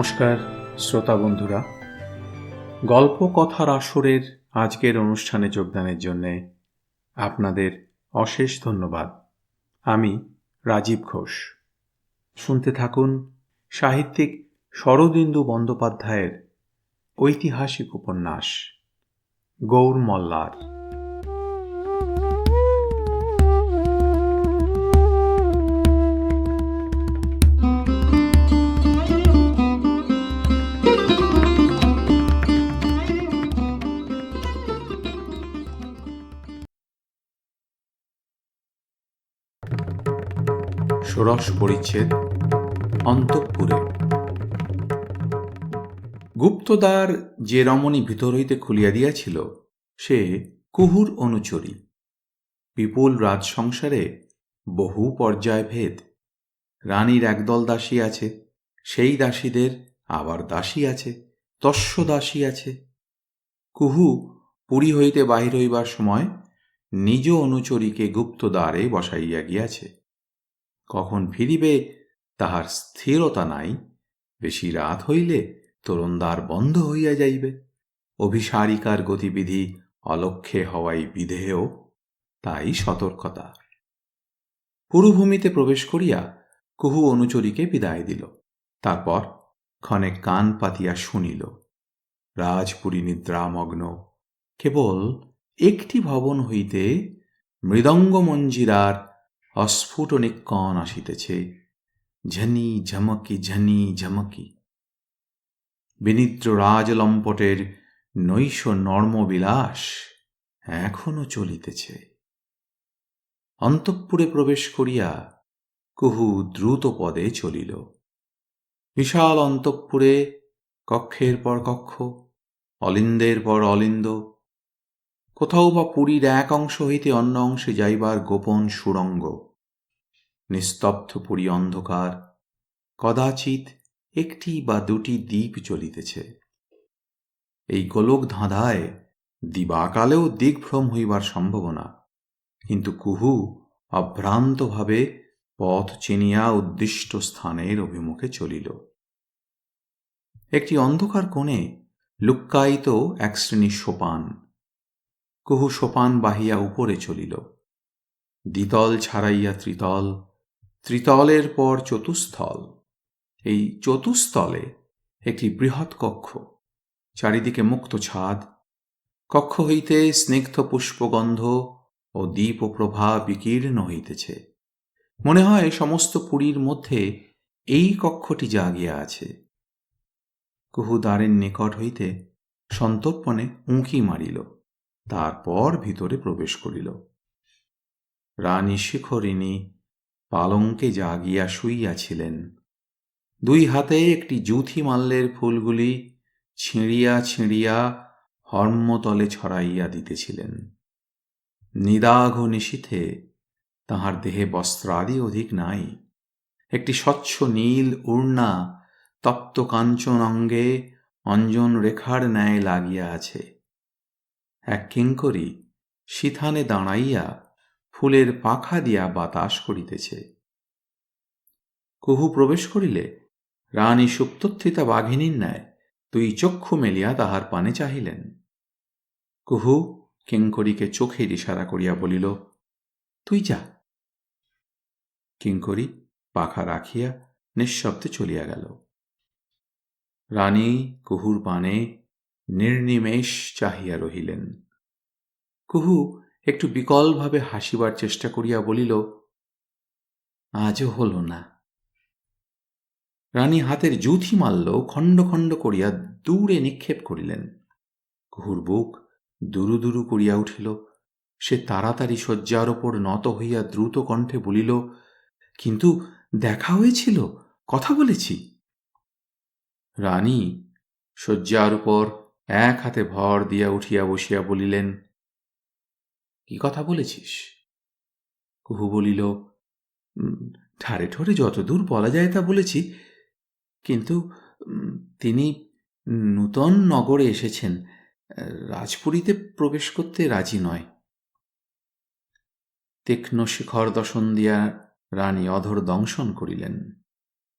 নমস্কার শ্রোতা বন্ধুরা, গল্প কথার আসরের আজকের অনুষ্ঠানে যোগদানের জন্যে আপনাদের অশেষ ধন্যবাদ। আমি রাজীব ঘোষ। শুনতে থাকুন সাহিত্যিক শরদিন্দু বন্দ্যোপাধ্যায়ের ঐতিহাসিক উপন্যাস গৌর মল্লার। ষোড়শ পরিচ্ছেদ অন্তঃপুরে। গুপ্তদ্বার যে রমণী ভিতর হইতে খুলিয়া দিয়াছিল সে কুহুর অনুচরী। বিপুল রাজসংসারে বহু পর্যায়ভেদ। রানীর একদল দাসী আছে, সেই দাসীদের আবার দাসী আছে, তস্য দাসী আছে। কুহু পুরী হইতে বাহির হইবার সময় নিজ অনুচরীকে গুপ্তদ্বারে বসাইয়া গিয়াছে। কখন ফিরিবে তাহার স্থিরতা নাই। বেশি রাত হইলে তোরণদ্বার বন্ধ হইয়া যাইবে। অভিসারিকার গতিবিধি অলক্ষ্যে হওয়াই বিধেয়, তাই সতর্কতা। পুরভূমিতে প্রবেশ করিয়া কুহু অনুচরীকে বিদায় দিল। তারপর ক্ষণে কান পাতিয়া শুনিল। রাজপুরী নিদ্রামগ্ন। কেবল একটি ভবন হইতে মৃদঙ্গ মঞ্জিরার অস্ফুট নিক্কণ আসিতেছে, ঝনি ঝমকি ঝনি ঝমকি। বিনিদ্র রাজলম্পটের নৈশ নর্মবিলাস এখনো চলিতেছে। অন্তঃপুরে প্রবেশ করিয়া কুহু দ্রুত পদে চলিল। বিশাল অন্তঃপুরে কক্ষের পর কক্ষ, অলিন্দের পর অলিন্দ। কোথাও বা পুরীর এক অংশ হইতে অন্য অংশে যাইবার গোপন সুড়ঙ্গ। নিস্তব্ধ পুরী অন্ধকার। কদাচিৎ একটি বা দুটি দ্বীপ জ্বলিতেছে। এই গোলক ধাঁধায় দিবাকালেও দিগ্ভ্রম হইবার সম্ভাবনা, কিন্তু কুহু অভ্রান্তভাবে পথ চিনিয়া উদ্দিষ্ট স্থানের অভিমুখে চলিল। একটি অন্ধকার কোণে লুক্কায়িত এক শ্রেণী সোপান। কুহু সোপান বাহিয়া উপরে চলিল। দ্বিতল ছাড়াইয়া ত্রিতল, ত্রিতলের পর চতুস্থল। এই চতুস্থলে একটি বৃহৎ কক্ষ, চারিদিকে মুক্ত ছাদ। কক্ষ হইতে স্নিগ্ধ পুষ্পগন্ধ ও দীপপ্রভা বিকীর্ণ হইতেছে। মনে হয় সমস্ত পুরীর মধ্যে এই কক্ষটি জাগিয়া আছে। কুহু দ্বারের নিকট হইতে সন্তর্পণে উঁকি মারিল, তারপর ভিতরে প্রবেশ করিল। রানী শিখরিণী পালঙ্কে জাগিয়া শুইয়াছিলেন। দুই হাতে একটি জুথি মাল্যের ফুলগুলি ছিঁড়িয়া ছিঁড়িয়া হর্ম্যতলে ছড়াইয়া দিতেছিলেন। নিদাঘ নিশীথে তাহার দেহে বস্ত্রাদি অধিক নাই। একটি স্বচ্ছ নীল উড়না তপ্ত কাঞ্চন অঙ্গে অঞ্জন রেখার ন্যায় লাগিয়া আছে। এক কিঙ্করী সিথানে দাঁড়াইয়া ফুলের পাখা দিয়া বাতাস করিতেছে। কুহু প্রবেশ করিলে রানী সুপ্তথিতা বাঘিনীর ন্যায় দুই চক্ষু মেলিয়া তাহার পানে চাহিলেন। কুহু কিঙ্করীকে চোখের ইশারা করিয়া বলিল, তুই যা। কিঙ্করী পাখা রাখিয়া নিঃশব্দে চলিয়া গেল। রানী কুহুর পানে নির্নিমেষ চাহিয়া রহিলেন। কুহু একটু বিকলভাবে হাসিবার চেষ্টা করিয়া বলিল, আজও হল না। রানী হাতের জুথি মাল্য খণ্ড খণ্ড করিয়া দূরে নিক্ষেপ করিলেন। কুহুর বুক দুরু দুরু করিয়া উঠিল। সে তাড়াতাড়ি শয্যার ওপর নত হইয়া দ্রুত কণ্ঠে বলিল, কিন্তু দেখা হয়েছিল, কথা বলেছি। রানী শয্যার উপর এক হাতে ভর দিয়া উঠিয়া বসিয়া বলিলেন, কি কথা বলেছিস? কুহু বলিল, ঠারে ঠোরে যতদূর বলা যায় তা বলেছি, কিন্তু তিনি নূতন নগরে এসেছেন, রাজপুরীতে প্রবেশ করতে রাজি নয়। তীক্ষ্ণ শিখর দর্শন দিয়া রানী অধর দংশন করিলেন।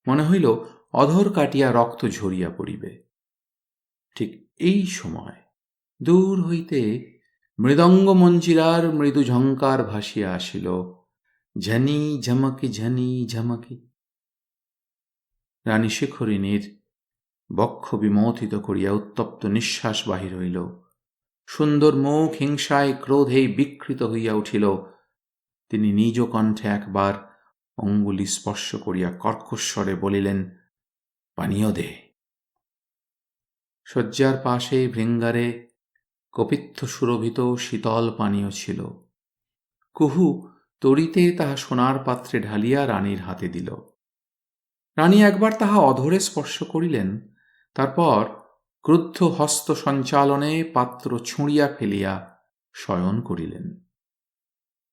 মনে হইল অধর কাটিয়া রক্ত ঝরিয়া পড়িবে। ঠিক এই সময় দূর হইতে মৃদঙ্গ মঞ্জিরার মৃদু ঝঙ্কার ভাসিয়া আসিল, ঝনি ঝমকি ঝনি ঝমকি। রানী শিখরিণীর বক্ষ বিমথিত করিয়া উত্তপ্ত নিঃশ্বাস বাহির হইল। সুন্দর মুখ হিংসায় ক্রোধেই বিকৃত হইয়া উঠিল। তিনি নিজ কণ্ঠে একবার অঙ্গুলি স্পর্শ করিয়া কর্কশ্বরে বলিলেন, পানীয় দে। শয্যার পাশে ভৃঙ্গারে কপিত্থ সুরভিত শীতল পানীয় ছিল। কুহু তড়িতে তাহা সোনার পাত্রে ঢালিয়া রানীর হাতে দিল। রানী একবার তাহা অধরে স্পর্শ করিলেন, তারপর ক্রুদ্ধ হস্ত সঞ্চালনে পাত্র ছুঁড়িয়া ফেলিয়া শয়ন করিলেন।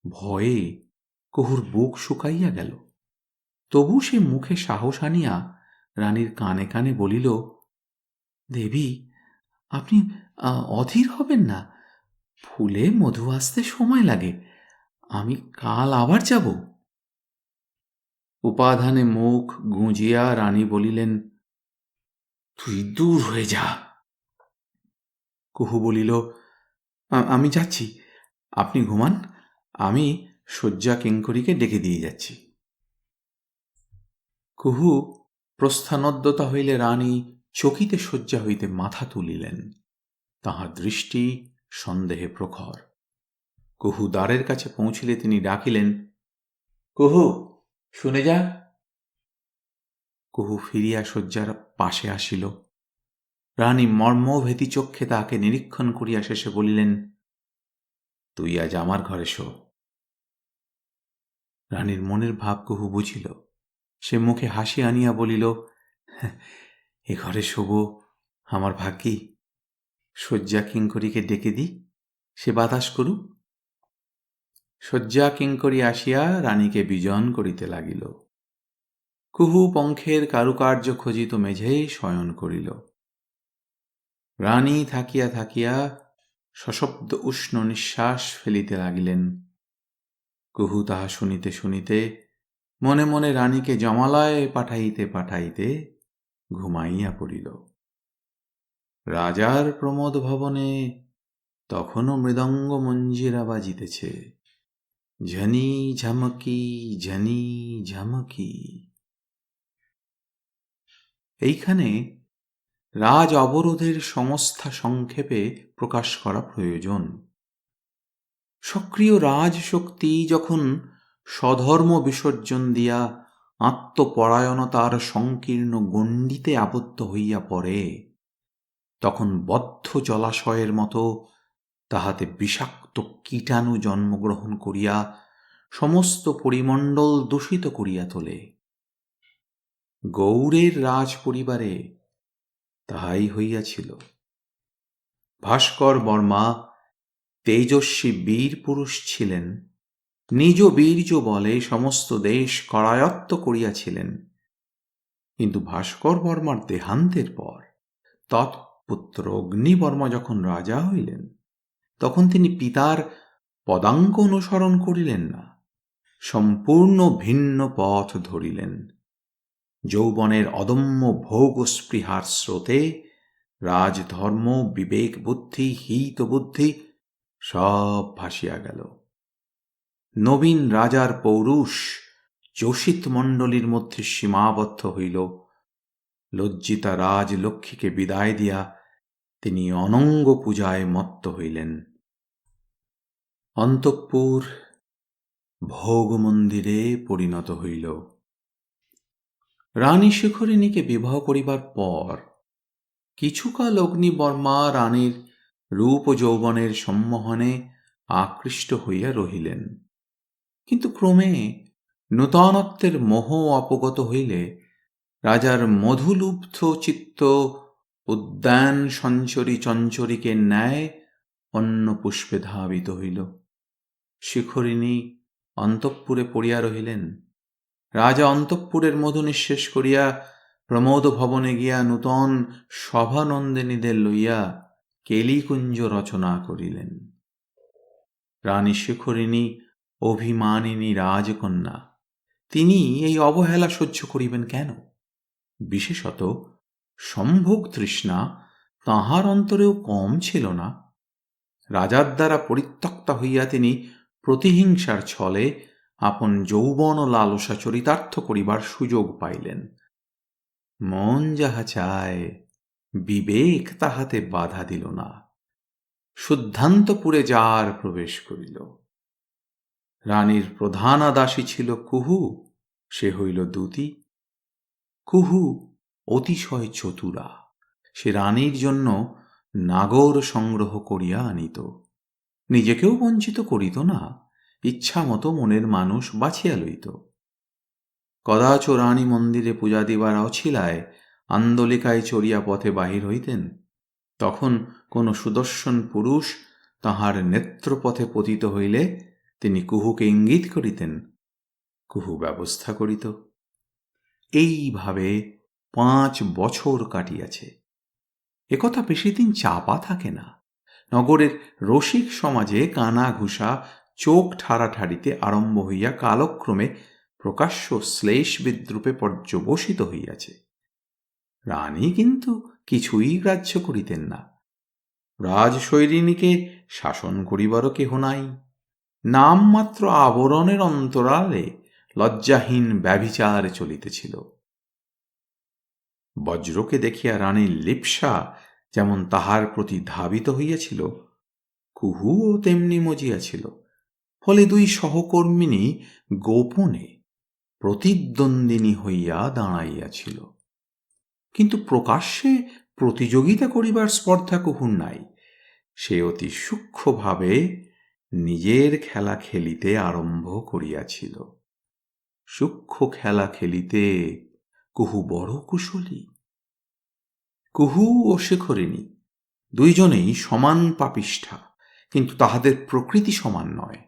ভয়ে কুহুর বুক শুকাইয়া গেল। তবু সে মুখে সাহস আনিয়া রানীর কানে কানে বলিল, দেবী, আপনি অধীর হবেন না। ফুলে মধু আসতে সময় লাগে, আমি কাল আবার যাব। উপাধানে মুখ গুঁজিয়া রানী বলিলেন, তুই দূর হয়ে যা। কুহু বলিল, আমি যাচ্ছি, আপনি ঘুমান, আমি শয্যা কিঙ্করীকে ডেকে দিয়ে যাচ্ছি। কুহু প্রস্থানোদ্যতা হইলে রানী চকিতে শয্যা হইতে মাথা তুলিলেন। তাহার দৃষ্টি সন্দেহে প্রখর। কুহু দ্বারের কাছে পৌঁছিলে তিনি ডাকিলেন, কুহু, শুনে যা। কুহু ফিরিয়া শয্যার পাশে আসিল। রানী মর্মভেদী চক্ষে তাহাকে নিরীক্ষণ করিয়া শেষে বলিলেন, তুই আজ আমার ঘরে শো। রানীর মনের ভাব কুহু বুঝিল। সে মুখে হাসি আনিয়া বলিল, এ ঘরে শোব আমার ভাগ্যি। শয্যা কিঙ্করীকে ডেকে দি, সে বাতাস করুক। শয্যা কিঙ্করী আসিয়া রানীকে বিজন করিতে লাগিল। কুহু পঙ্খের কারুকার্য খোঁজিত মেঝেই শয়ন করিল। রানী থাকিয়া থাকিয়া সশব্দ উষ্ণ নিঃশ্বাস ফেলিতে লাগিলেন। কুহু তাহা শুনিতে শুনিতে মনে মনে রানীকে জমালয়ে পাঠাইতে পাঠাইতে ঘুমাইয়া পড়িল। রাজার প্রমোদ ভবনে তখনও মৃদঙ্গ মঞ্জিরা বাজিতেছে, ঝনি ঝমকি ঝনি ঝমকি। এইখানে রাজ অবরোধের সংস্থা সংক্ষেপে প্রকাশ করা প্রয়োজন। সক্রিয় রাজশক্তি যখন স্বধর্ম বিসর্জন দিয়া আত্মপরায়ণতার সংকীর্ণ গণ্ডিতে আবদ্ধ হইয়া পড়ে, তখন বদ্ধ জলাশয়ের মতো তাহাতে বিষাক্ত কীটাণু জন্মগ্রহণ করিয়া সমস্ত পরিমণ্ডল দূষিত করিয়া তোলে। গৌড়ের রাজ পরিবারে তাহাই হইয়াছিল। ভাস্কর বর্মা তেজস্বী বীর পুরুষ ছিলেন, নিজ বীর্য বলে সমস্ত দেশ করায়ত্ত করিয়াছিলেন। কিন্তু ভাস্কর বর্মার দেহান্তের পর তৎপুত্র অগ্নিবর্মা যখন রাজা হইলেন, তখন তিনি পিতার পদাঙ্ক অনুসরণ করিলেন না, সম্পূর্ণ ভিন্ন পথ ধরিলেন। যৌবনের অদম্য ভোগ স্পৃহার স্রোতে রাজধর্ম, বিবেক বুদ্ধি, হিত বুদ্ধি সব ভাসিয়া গেল। নবীন রাজার পৌরুষ যোষিত মণ্ডলীর মধ্যে সীমাবদ্ধ হইল। লজ্জিতা রাজলক্ষ্মীকে বিদায় দিয়া তিনি অনঙ্গ পূজায় মত্ত হইলেন। অন্তঃপুর ভোগ মন্দিরে পরিণত হইল। রানী শিখরিণীকে বিবাহ করিবার পর কিছুকাল অগ্নিবর্মা রানীর রূপ ও যৌবনের সম্মোহনে আকৃষ্ট হইয়া রহিলেন। কিন্তু ক্রমে নূতনত্বের মোহ অপগত হইলে রাজার মধুলুব্ধ চিত্ত উদ্যান সঞ্চরী চঞ্চরীকের ন্যায় অন্য পুষ্পে ধাবিত হইল। শিখরিণী অন্তঃপুরে পড়িয়া রহিলেন। রাজা অন্তঃপুরের মধু নিঃশেষ করিয়া প্রমোদ ভবনে গিয়া নূতন সভানন্দিনীদের লইয়া কেলিকুঞ্জ রচনা করিলেন। রানী শিখরিণী অভিমানিনী রাজকন্যা, তিনি এই অবহেলা সহ্য করিবেন কেন? বিশেষত সম্ভোগ তৃষ্ণা তাঁহার অন্তরেও কম ছিল না। রাজার দ্বারা পরিত্যক্তা হইয়া তিনি প্রতিহিংসার ছলে আপন যৌবন ও লালসা চরিতার্থ করিবার সুযোগ পাইলেন। মন যাহা চায় বিবেক তাহাতে বাধা দিল না, শুদ্ধান্তপুরে যার প্রবেশ করিল। রানীর প্রধানা দাসী ছিল কুহু, সে হইল দূতী। কুহু অতিশয় চতুরা, সে রানীর জন্য নাগর সংগ্রহ করিয়া আনিত, নিজেকেও বঞ্চিত করিত না, ইচ্ছা মতো মনের মানুষ বাছিয়া লইত। কদাচ রানী মন্দিরে পূজা দিবার অছিলায় আন্দোলিকায় চড়িয়া পথে বাহির হইতেন, তখন কোন সুদর্শন পুরুষ তাহার নেত্রপথে পতিত হইলে তিনি কুহুকে ইঙ্গিত করিতেন, কুহু ব্যবস্থা করিত। এইভাবে 5 বছর কাটিয়াছে। একথা বেশি দিন চাপা থাকে না। নগরের রসিক সমাজে কানা ঘুষা চোখ ঠাড়াঠাড়িতে আরম্ভ হইয়া কালক্রমে প্রকাশ্য শ্লেষ বিদ্রুপে পর্যবসিত হইয়াছে। রানী কিন্তু কিছুই গ্রাহ্য করিতেন না। রাজশৈরিণীকে শাসন করিবারও কেহ নাই। নামমাত্র আবরণের অন্তরালে লজ্জাহীন ব্যভিচার চলিতেছিল। বজ্রকে দেখিয়া রানীর লিপ্সা যেমন তাহার প্রতি ধাবিত হইয়াছিল, কুহুও তেমনি মজিয়াছিল। ফলে 2 সহকর্মিনী গোপনে প্রতিদ্বন্দ্বিনী হইয়া দাঁড়াইয়াছিল। কিন্তু প্রকাশ্যে প্রতিযোগিতা করিবার স্পর্ধা কুহুর নাই। সে অতি সূক্ষ্মভাবে নিজের খেলা খেলিতে আরম্ভ করিয়াছিল। সূক্ষ্ম খেলা খেলিতে কুহু বড় কুশলী। কুহু ও শেখরিণী 2 জনেই সমান পাপিষ্ঠা, কিন্তু তাহাদের প্রকৃতি সমান নয়।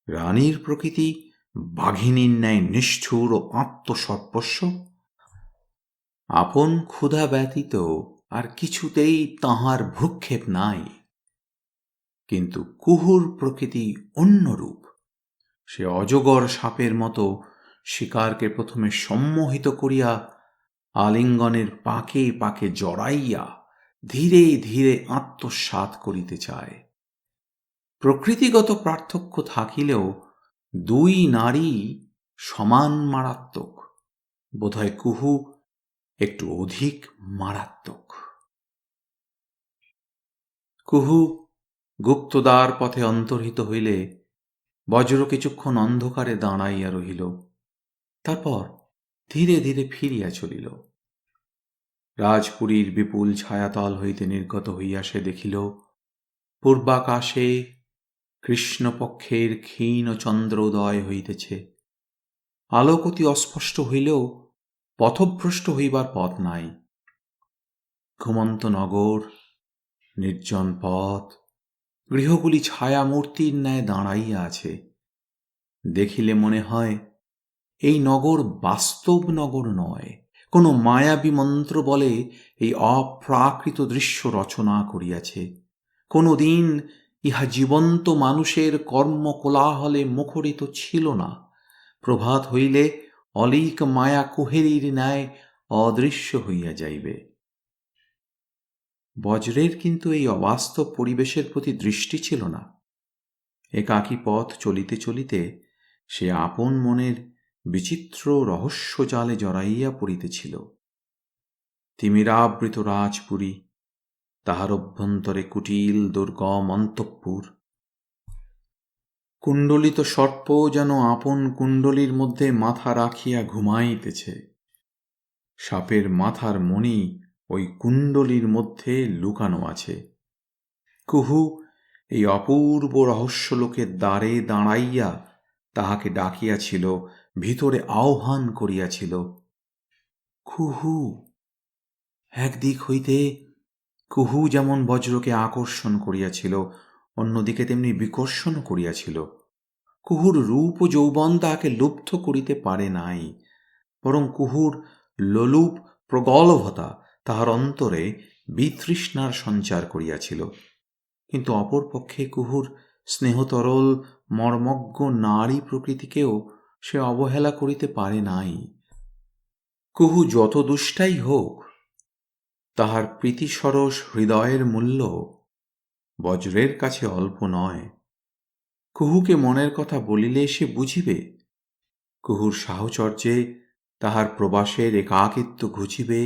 রানীর প্রকৃতি বাঘিনীর ন্যায় নিষ্ঠুর ও আত্মসর্বস্ব। আপন ক্ষুধা ব্যতীত আর কিছুতেই তাহার ভ্রুক্ষেপ নাই। কিন্তু কুহুর প্রকৃতি অন্যরূপ। সে অজগর সাপের মতো শিকারকে প্রথমে সম্মোহিত করিয়া আলিঙ্গনের পাকে পাকে জড়াইয়া ধীরে ধীরে আত্মসাৎ করিতে চায়। প্রকৃতিগত পার্থক্য থাকিলেও 2 নারী সমান মারাত্মক। বোধহয় কুহু একটু অধিক মারাত্মক। কুহু গুপ্তদ্বার পথে অন্তর্হিত হইলে বজ্র কিছুক্ষণ অন্ধকারে দাঁড়াইয়া রহিল, তারপর ধীরে ধীরে ফিরিয়া চলিল। রাজপুরীর বিপুল ছায়াতল হইতে নির্গত হইয়া সে দেখিল পূর্বাকাশে কৃষ্ণপক্ষের ক্ষীণ চন্দ্রোদয় হইতেছে। আলোক অতি অস্পষ্ট হইলেও পথভ্রষ্ট হইবার পথ নাই। ঘুমন্ত নগর, নির্জন পথ, গৃহগুলি ছায়ামূর্তির ন্যায় দাঁড়াইয়া আছে। দেখিলে মনে হয় এই নগর বাস্তব নগর নয়, কোনো মায়াবী মন্ত্র বলে এই অপ্রাকৃত দৃশ্য রচনা করিয়াছে। কোনো দিন ইহা জীবন্ত মানুষের কর্মকোলাহলে মুখরিত ছিল না। প্রভাত হইলে অলীক মায়া কুহেরীর ন্যায় অদৃশ্য হইয়া যাইবে। বজ্রের কিন্তু এই অবাস্তব পরিবেশের প্রতি দৃষ্টি ছিল না। একাকী পথ চলিতে চলিতে সে আপন মনের বিচিত্র রহস্য জালে জড়াইয়া পড়িতেছিল। তিমিরাবৃত রাজপুরী, তাহার অভ্যন্তরে কুটিল দুর্গম অন্তঃপুর। কুণ্ডলিত সর্প যেন আপন কুণ্ডলীর মধ্যে মাথা রাখিয়া ঘুমাইতেছে। সাপের মাথার মণি ওই কুণ্ডলীর মধ্যে লুকানো আছে। কুহু এই অপূর্ব রহস্যলোকের দ্বারে দাঁড়াইয়া তাহাকে ডাকিয়াছিল, ভিতরে আহ্বান করিয়াছিল, কুহু। একদিক হইতে কুহু যেমন বজ্রকে আকর্ষণ করিয়াছিল, অন্যদিকে তেমনি বিকর্ষণ করিয়াছিল। কুহুর রূপ ও যৌবন তাহাকে লুব্ধ করিতে পারে নাই, বরং কুহুর লোলুপ প্রগলভতা তাহার অন্তরে বিতৃষ্ণার সঞ্চার করিয়াছিল। কিন্তু অপরপক্ষে কুহুর স্নেহতরল মর্মজ্ঞ নারী প্রকৃতিকেও সে অবহেলা করিতে পারে নাই। কুহু যত দুষ্টাই হোক, তাহার প্রীতিসরস হৃদয়ের মূল্য বজ্রের কাছে অল্প নয়। কুহুকে মনের কথা বলিলে সে বুঝিবে, কুহুর সাহচর্যে তাহার প্রবাসের একাকিত্ব ঘুচিবে,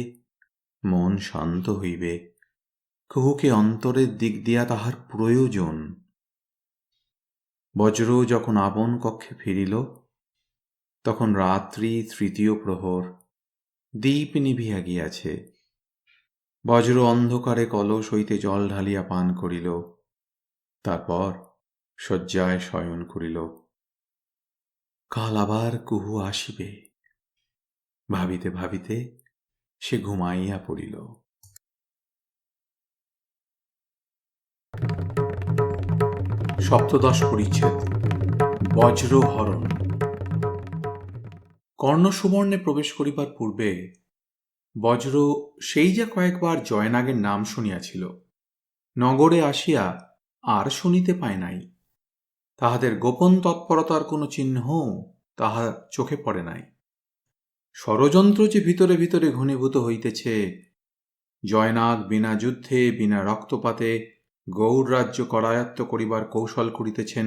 মন শান্ত হইবে। কুহুকে অন্তরের দিক দিয়া তাহার প্রয়োজন। বজ্র যখন আপন কক্ষে ফিরিল, তখন রাত্রি তৃতীয় প্রহর, দীপ নিভিয়া গিয়াছে। বজ্র অন্ধকারে কলস হইতে জল ঢালিয়া পান করিল, তারপর শয্যায় শয়ন করিল। কাল আবার কুহু আসিবে, ভাবিতে ভাবিতে সে ঘুমাইয়া পড়িল। সপ্তদশ পরিচ্ছেদ। বজ্রহরণ। কর্ণ সুবর্ণে প্রবেশ করিবার পূর্বে বজ্র সেই যে কয়েকবার জয়নাগের নাম শুনিয়াছিল, নগরে আসিয়া আর শুনিতে পায় নাই। তাহাদের গোপন তৎপরতার কোনো চিহ্ন তাহার চোখে পড়ে নাই। ষড়যন্ত্র যে ভিতরে ভিতরে ঘনীভূত হইতেছে, জয়নাগ বিনা যুদ্ধে বিনা রক্তপাতে গৌড় রাজ্য করায়ত্ত করিবার কৌশল করিতেছেন,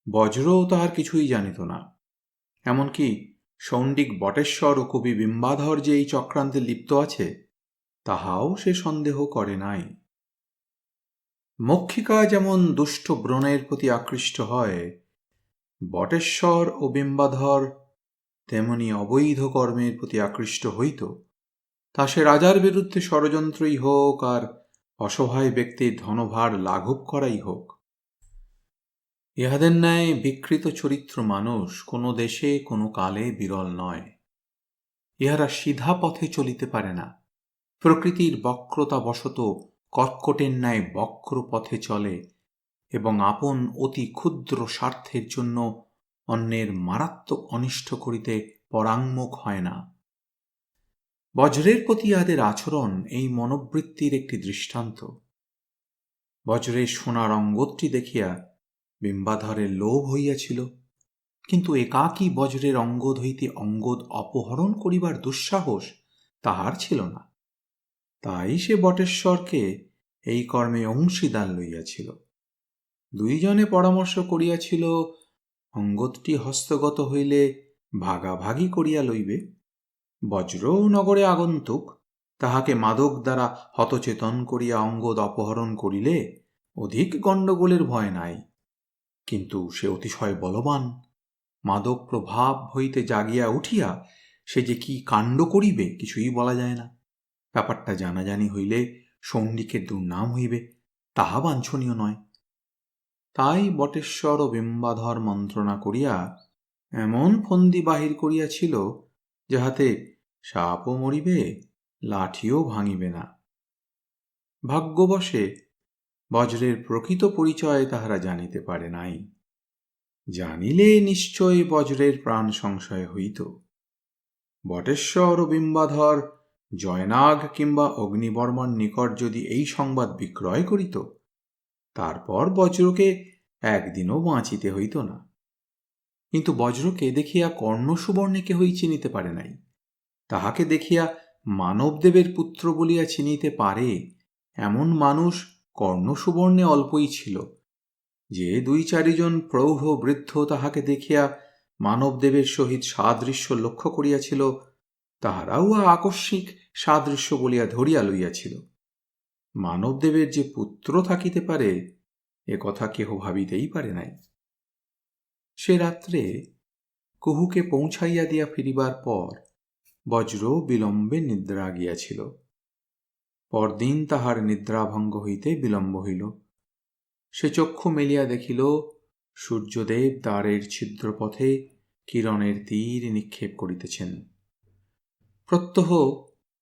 বজ্রও তাহার কিছুই জানিত না। এমনকি সৌণ্ডিক বটেশ্বর ও কবি বিম্বাধর যে এই চক্রান্তে লিপ্ত আছে, তাহাও সে সন্দেহ করে নাই। মক্ষিকা যেমন দুষ্ট ব্রণের প্রতি আকৃষ্ট হয়, বটেশ্বর ও বিম্বাধর তেমনি অবৈধ কর্মের প্রতি আকৃষ্ট হইত, তা সে রাজার বিরুদ্ধে ষড়যন্ত্রই হোক আর অসহায় ব্যক্তির ধনভার লাঘব করাই হোক। ইহাদের ন্যায় বিকৃত চরিত্র মানুষ কোনো দেশে কোনো কালে বিরল নয়। ইহারা সিধা পথে চলিতে পারে না, প্রকৃতির বক্রতা বশত কর্কটের ন্যায় বক্র পথে চলে এবং আপন অতি ক্ষুদ্র স্বার্থের জন্য অন্যের মারাত্মক অনিষ্ট করিতে পরাঙ্মুখ হয় না। বজ্রের প্রতি ইহাদের আচরণ এই মনোবৃত্তির একটি দৃষ্টান্ত। বজ্রের সোনার অঙ্গদটি দেখিয়া বিম্বাধরের লোভ হইয়াছিল, কিন্তু একাকী বজ্রের অঙ্গদ হইতে অঙ্গদ অপহরণ করিবার দুঃসাহস তাহার ছিল না। তাই সে বটেশ্বরকে এই কর্মে অংশীদার লইয়াছিল। দুইজনে পরামর্শ করিয়াছিল, অঙ্গদটি হস্তগত হইলে ভাগাভাগি করিয়া লইবে। বজ্র নগরে আগন্তুক, তাহাকে মাদক দ্বারা হতচেতন করিয়া অঙ্গদ অপহরণ করিলে অধিক গণ্ডগোলের ভয় নাই। কিন্তু সে অতিশয় বলবান, মাদক প্রভাব হইতে জাগিয়া উঠিয়া সে যে কি কাণ্ড করিবে কিছুই বলা যায় না। ব্যাপারটা জানাজানি হইলে সৌণ্ডিকের দুর্নাম হইবে, তাহা বাঞ্ছনীয় নয়। তাই বটেশ্বর ও বিম্বাধর মন্ত্রণা করিয়া এমন ফন্দি বাহির করিয়াছিল, যাহাতে সাপও মরিবে, লাঠিও ভাঙিবে না। ভাগ্যবশে বজ্রের প্রকৃত পরিচয় তাহারা জানিতে পারে নাই। জানিলে নিশ্চয় বজ্রের প্রাণ সংশয় হইত। বটেশ্বর ও বিম্বাধর জয়নাগ কিংবা অগ্নিবর্মার নিকট যদি এই সংবাদ বিক্রয় করিত, তারপর বজ্রকে একদিনও বাঁচিতে হইত না। কিন্তু বজ্রকে দেখিয়া কর্ণ সুবর্ণে কেহই চিনিতে পারে নাই। তাহাকে দেখিয়া মানবদেবের পুত্র বলিয়া চিনিতে পারে এমন মানুষ কর্ণ সুবর্ণে অল্পই ছিল। যে 2-4 জন প্রৌঢ় বৃদ্ধ তাহাকে দেখিয়া মানবদেবের সহিত সাদৃশ্য লক্ষ্য করিয়াছিল, তাহারাও আকস্মিক সাদৃশ্য বলিয়া ধরিয়া লইয়াছিল। মানবদেবের যে পুত্র থাকিতে পারে, এ কথা কেহ ভাবিতেই পারে নাই। সে রাত্রে কুহুকে পৌঁছাইয়া দিয়া ফিরিবার পর বজ্র বিলম্বে নিদ্রা গিয়াছিল। পরদিন তাহার নিদ্রাভঙ্গ হইতে বিলম্ব হইল। সে চক্ষু মেলিয়া দেখিল, সূর্যদেব দ্বারের ছিদ্রপথে কিরণের তীর নিক্ষেপ করিতেছেন। প্রত্যহ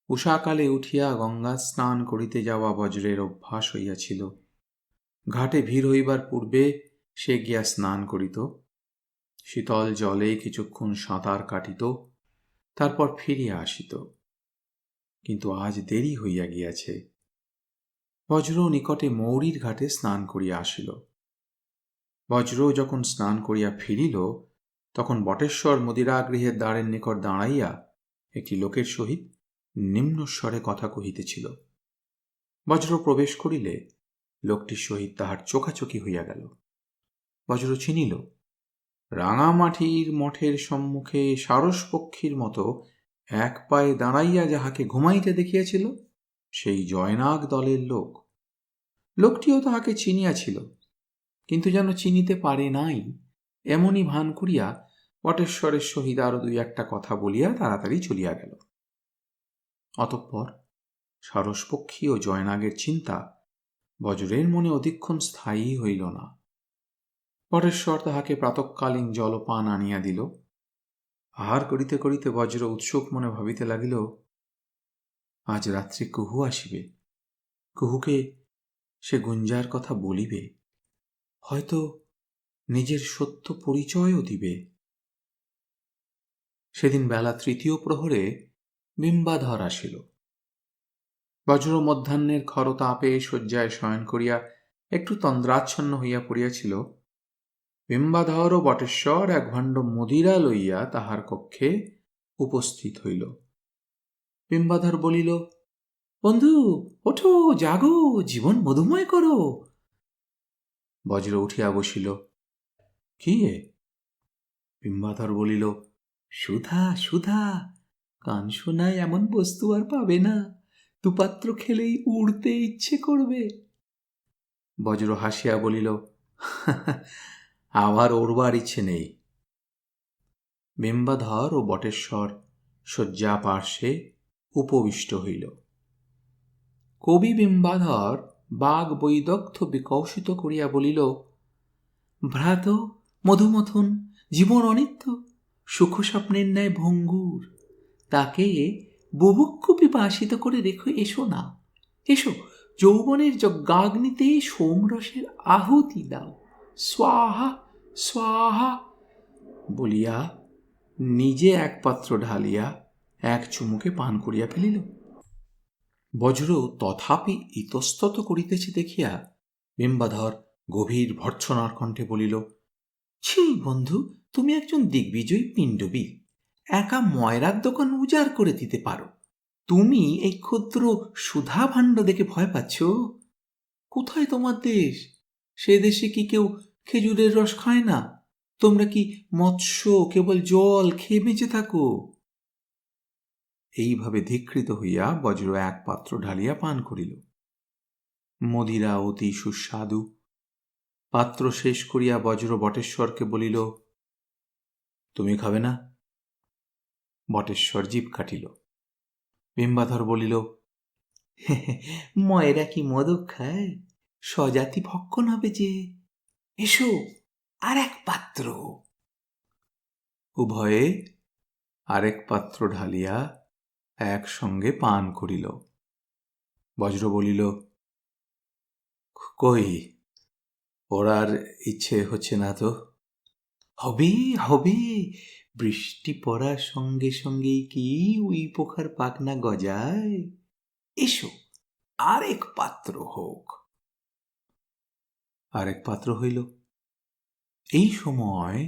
উষাকালে উঠিয়া গঙ্গা স্নান করিতে যাওয়া বজ্রের অভ্যাস হইয়াছিল। ঘাটে ভিড় হইবার পূর্বে সে গিয়া স্নান করিত, শীতল জলে কিছুক্ষণ সাঁতার কাটিত, তারপর ফিরিয়া আসিত। কিন্তু আজ দেরি হইয়া গিয়াছে। বজ্র নিকটে মৌরীর ঘাটে স্নান করিয়া আসিল। বজ্র যখন স্নান করিয়া ফিরিল, তখন বটেশ্বর মদিরাগৃহের দ্বারের নিকট দাঁড়াইয়া একটি লোকের সহিত নিম্নস্বরে কথা কহিতেছিল। বজ্র প্রবেশ করিলে লোকটির সহিত তাহার চোখাচোখি হইয়া গেল। বজ্র চিনিল, রাঙামাটির মঠের সম্মুখে সারসপক্ষীর মতো এক পায়ে দাঁড়াইয়া যাহাকে ঘুমাইতে দেখিয়াছিল সেই জয়নাগ দলের লোক। লোকটিও তাহাকে চিনিয়াছিল, কিন্তু যেন চিনিতে পারে নাই, এমনই ভান করিয়া বটেশ্বরের সহিত আরো দুই একটা কথা বলিয়া তাড়াতাড়ি চলিয়া গেল। অতঃপর সারসপক্ষী ও জয়নাগের চিন্তা বজ্রের মনে অধিকক্ষণ স্থায়ী হইল না। বটেশ্বর তাহাকে প্রাতঃকালীন জলপান আনিয়া দিল। আহার করিতে করিতে বজ্র উৎসুক মনে ভাবিতে লাগিল, আজ রাত্রে কুহু আসিবে, কুহুকে সে গুঞ্জার কথা বলিবে, হয়তো নিজের সত্য পরিচয়ও দিবে। সেদিন বেলা তৃতীয় প্রহরে বিম্বাধর আসিল। বজ্র মধ্যাহ্নের খরতাপে শয্যায় শয়ন করিয়া একটু তন্দ্রাচ্ছন্ন হইয়া পড়িয়াছিল। বিম্বাধর ও বটেশ্বর এক ভাণ্ড মদিরা লইয়া তাহার কক্ষে উপস্থিত হইল। বিম্বাধর বলিল, বন্ধু ওঠো, জাগো, জীবন মধুময় করো। বজ্র উঠিয়া বসিল। কি এ? বিম্বাধর বলিল, সুধা, সুধা, কান শোনায় এমন বস্তু আর পাবে না, দুপাত্র খেলেই উড়তে ইচ্ছে করবে। বজ্র হাসিয়া বলিল, আবার ওড়বার ইচ্ছে নেই। বিম্বাধর ও বটেশ্বর শয্যা পার্শ্বে উপবিষ্ট হইল। কবি বিম্বাধর বাগ বৈদগ্ধ্য বিকশিত করিয়া বলিল, ভ্রাত মধুমথন, জীবন অনিত্য, সুখ স্বপ্নের ন্যায় ভঙ্গুর, তাকে বুভুক্ষু পিপাসিত করে রেখো, এসো না, এসো, যৌবনের যজ্ঞাগ্নিতে সোমরসের আহুতি দাও, স্বাহা স্বাহা বলিয়া নিজে এক পাত্র ঢালিয়া এক চুমুকে পান করিয়া ফেলিল। বজ্র তথাপি ইতস্তত করিতেছে দেখিয়া বিম্বাধর গভীর ভর্ৎসনার কণ্ঠে বলিল, ছি বন্ধু, তুমি একজন দিগ্বিজয়ী পিণ্ডবী, একা ময়রার দোকান উজাড় করে দিতে পারো, তুমি এই ক্ষুদ্র সুধা ভাণ্ড দেখে ভয় পাচ্ছ? কোথায় তোমার দেশ? সে দেশে কি কেউ খেজুরের রস খায় না? তোমরা কি মৎস্য কেবল জল খেয়ে বেঁচে থাকো? এইভাবে ধিক্ষিত হইয়া বজ্র এক পাত্র ঢালিয়া পান করিল। মদিরা অতি সুস্বাদু। পাত্র শেষ করিয়া বজ্র বটেশ্বরকে বলিল, তুমি খাবে না? বটেশ্বর জিভ কাটিল। বিম্বাধর বলিল, ময়রা কি মদক খায়? স্বজাতি ভক্ষণ হবে যে, এসো আর এক পাত্র। উভয়ে আরেক পাত্র ঢালিয়া একসঙ্গে পান করিল। বজ্র বলিল, কই, ওরার ইচ্ছে হচ্ছে না তো? হবে হবে, বৃষ্টি পড়ার সঙ্গে সঙ্গেই কি উই পোখার পাখনা গজায়? এসো আরেক পাত্র হোক। আরেক পাত্র হইল। এই সময়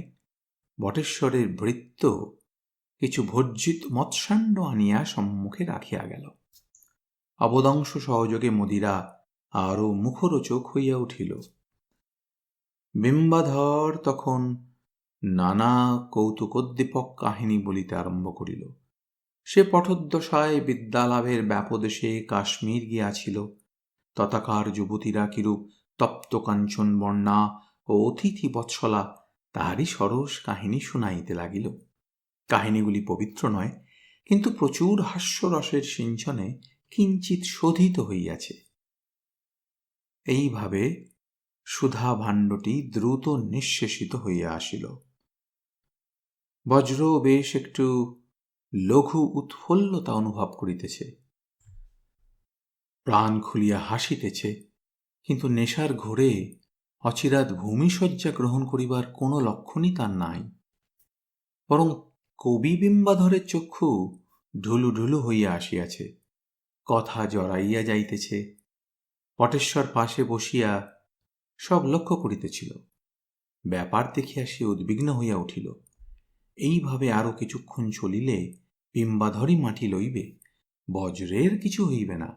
বটেশ্বরের ভৃত্য কিছু ভর্জিত মৎস্যাণ্ড আনিয়া সম্মুখে রাখিয়া গেল। অবদংশ সহযোগে মদিরা আরও মুখরোচক হইয়া উঠিল। বিম্বাধর তখন নানা কৌতুকোদ্দীপক কাহিনী বলিতে আরম্ভ করিল। সে পঠোদ্দশায় বিদ্যালাভের ব্যাপদেশে কাশ্মীর গিয়াছিল, তথাকার যুবতীরা কিরূপ তপ্ত কাঞ্চন বর্ণা ও অতিথি বৎসলা তাহারই সরস কাহিনী শুনাইতে লাগিল। কাহিনীগুলি পবিত্র নয়, কিন্তু প্রচুর হাস্যরসের সিঞ্চনে কিঞ্চিৎ শোধিত হইয়াছে। এইভাবে সুধা ভাণ্ডটি দ্রুত নিঃশেষিত হইয়া আসিল। বজ্র বেশ একটু লঘু উৎফুল্লতা অনুভব করিতেছে, প্রাণ খুলিয়া হাসিতেছে, কিন্তু নেশার ঘোরে অচিরাৎ ভূমিশয্যা গ্রহণ করিবার কোনো লক্ষণই তার নাই। বরং কবি বিম্বাধরের চক্ষু ঢুলু ঢুলু হইয়া আসিয়াছে, কথা জড়াইয়া যাইতেছে। বটেশ্বর পাশে বসিয়া সব লক্ষ্য করিতেছিল। ব্যাপার দেখিয়া সে উদ্বিগ্ন হইয়া উঠিল। এইভাবে আরো কিছুক্ষণ চলিলে বিম্বাধরই মাটি লইবে, বজ্রের কিছু হইবে না।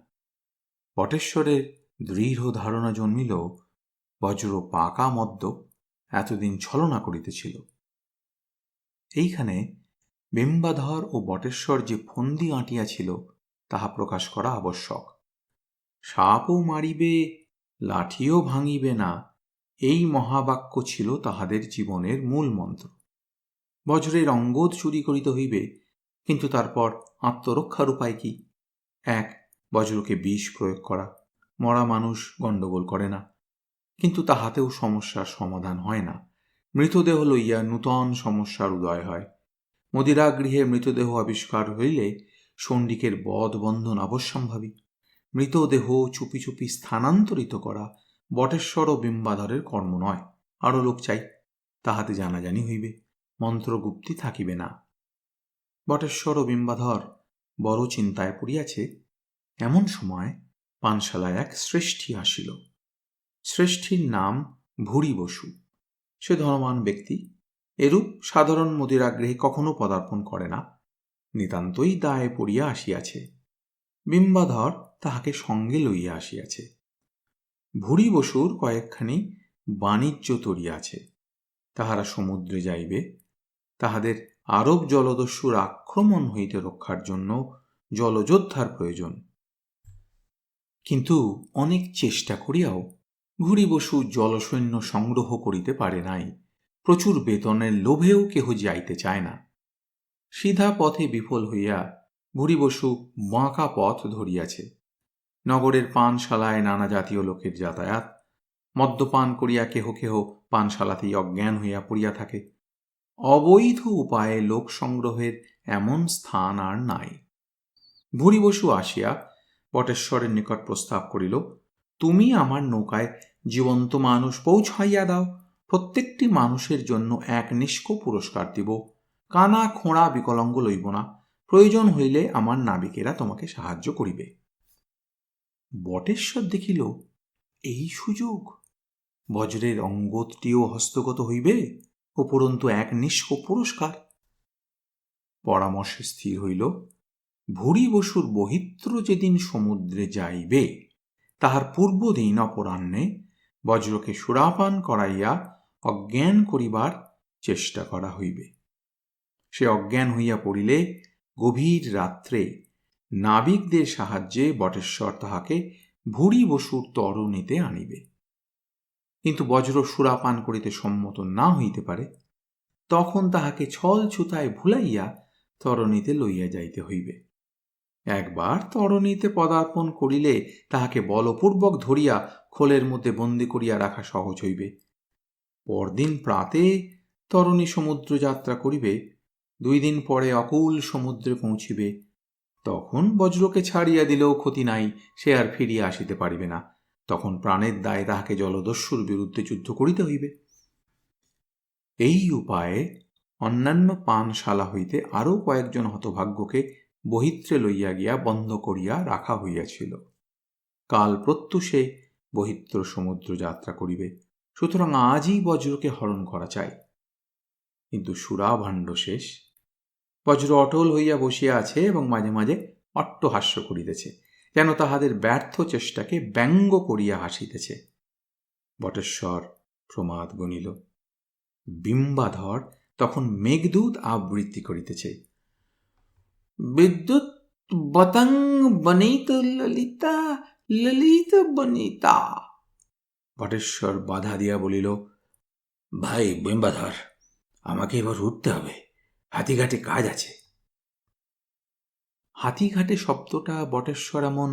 বটেশ্বরের দৃঢ় ধারণা জন্মিল বজ্র পাকা মদ্য এতদিন ছলনা করিতেছিল। এইখানে বিম্বাধর ও বটেশ্বর যে ফন্দি আঁটিয়াছিল তাহা প্রকাশ করা আবশ্যক। সাপও মারিবে, লাঠিও ভাঙিবে না, এই মহাবাক্য ছিল তাহাদের জীবনের মূল মন্ত্র। বজ্রের অঙ্গদ চুরি করিতে হইবে, কিন্তু তারপর আত্মরক্ষার উপায় কি? এক, বজ্রকে বিষ প্রয়োগ করা। মরা মানুষ গণ্ডগোল করে না, কিন্তু তাহাতেও সমস্যার সমাধান হয় না। মৃতদেহ লইয়া নূতন সমস্যার উদয় হয়। মদিরাগৃহে মৃতদেহ আবিষ্কার হইলে চণ্ডিকের বধ বন্ধন অবশ্যম্ভাবী। মৃতদেহ চুপি চুপি স্থানান্তরিত করা বটেশ্বর ও বিম্বাধরের কর্ম নয়। আরও লোক চাই, তাহাতে জানাজানি হইবে, মন্ত্রগুপ্তি থাকিবে না। বটেশ্বর ও বিম্বাধর বড় চিন্তায় পড়িয়াছে। এমন সময় পানশালায় এক শ্রেষ্ঠী আসিল। শ্রেষ্ঠীর নাম ভুরি বসু। সে ধনবান ব্যক্তি, এরূপ সাধারণ মদিরাগৃহে কখনো পদার্পণ করে না। নিতান্তই দায়ে পড়িয়া আসিয়াছে। বিম্বাধর তাহাকে সঙ্গে লইয়া আসিয়াছে। ভুরি বসুর কয়েকখানি বাণিজ্য তরিয়া আছে। তাহারা সমুদ্রে যাইবে। তাহাদের আরব জলদস্যুর আক্রমণ হইতে রক্ষার জন্য জলযোদ্ধার প্রয়োজন। কিন্তু অনেক চেষ্টা করিয়াও ভুরি বসু জলসৈন্য সংগ্রহ করিতে পারে নাই। প্রচুর বেতনের লোভেও কেহ যাইতে চায় না। সিধা পথে বিফল হইয়া ভুরি বসু বাঁকা পথ ধরিয়াছে। নগরের পানশালায় নানা জাতীয় লোকের যাতায়াত। মদ্যপান করিয়া কেহ কেহ পানশালাতেই অজ্ঞান হইয়া পড়িয়া থাকে। অবৈধ উপায়ে লোক সংগ্রহের এমন স্থান আর নাই। ভুরি বসু আসিয়া বটেশ্বরের নিকট প্রস্তাব করিল, তুমি আমার নৌকায় জীবন্ত মানুষ পৌঁছাইয়া দাও। প্রত্যেকটি মানুষের জন্য এক নিষ্ক পুরস্কার দিব। কানা খোঁড়া বিকলাঙ্গ লইব না। প্রয়োজন হইলে আমার নাবিকেরা তোমাকে সাহায্য করিবে। বটেশ্বর দেখিল, এই সুযোগ! বজ্রের অঙ্গদটিও হস্তগত হইবে, উপরন্তু এক নিষ্ক পুরস্কার। পরামর্শে স্থির হইল, ভুরি বসুর বহিত্র যেদিন সমুদ্রে যাইবে তাহার পূর্বদিন অপরাহ্নে বজ্রকে সুরাপান করাইয়া অজ্ঞান করিবার চেষ্টা করা হইবে। সে অজ্ঞান হইয়া পড়িলে গভীর রাত্রে নাবিকদের সাহায্যে বটেশ্বর তাহাকে ভুরি বসুর তরণীতে আনিবে। কিন্তু বজ্র সুরাপান করিতে সম্মত না হইতে পারে। তখন তাহাকে ছল ছুতায় ভুলাইয়া তরণীতে লইয়া যাইতে হইবে। একবার তরণীতে পদার্পণ করিলে তাহাকে বলপূর্বক ধরিয়া খোলের মধ্যে বন্দি করিয়া রাখা সহজ হইবে। পরদিন প্রাতে তরণী সমুদ্র যাত্রা করিবে। 2 দিন পরে অকুল সমুদ্রে পৌঁছিবে। তখন বজ্রকে ছাড়িয়া দিলেও ক্ষতি নাই, সে আর ফিরিয়া আসিতে পারিবে না। তখন প্রাণের দায়ে তাহাকে জলদস্যুর বিরুদ্ধে যুদ্ধ করিতে হইবে। এই উপায়ে অন্যান্য পানশালা হইতে আরও কয়েকজন হতভাগ্যকে বহিত্রে লইয়া গিয়া বন্ধ করিয়া রাখা হইয়াছিল। কাল প্রত্যুষে বহিত্র সমুদ্র যাত্রা করিবে। সুতরাং আজই বজ্রকে হরণ করা চাই। কিন্তু সুরাভাণ্ড শেষ। বজ্র অটল হইয়া বসিয়া আছে এবং মাঝে মাঝে অট্টহাস্য করিতেছে, যেন তাহাদের ব্যর্থ চেষ্টাকে ব্যঙ্গ করিয়া হাসিতেছে। বটেশ্বর প্রমাদ গণিল। বিম্বাধর তখন মেঘদূত আবৃত্তি করিতেছে, বিদ্যুৎ বতং বনিত ললিতা ললিত বনিতা। বটেশ্বর বাধা দিয়া বলিল, ভাই বিম্বাধর, আমাকে এবার উঠতে হবে, হাতিঘাটে কাজ আছে। হাতিঘাটে শব্দটা বটেশ্বর এমন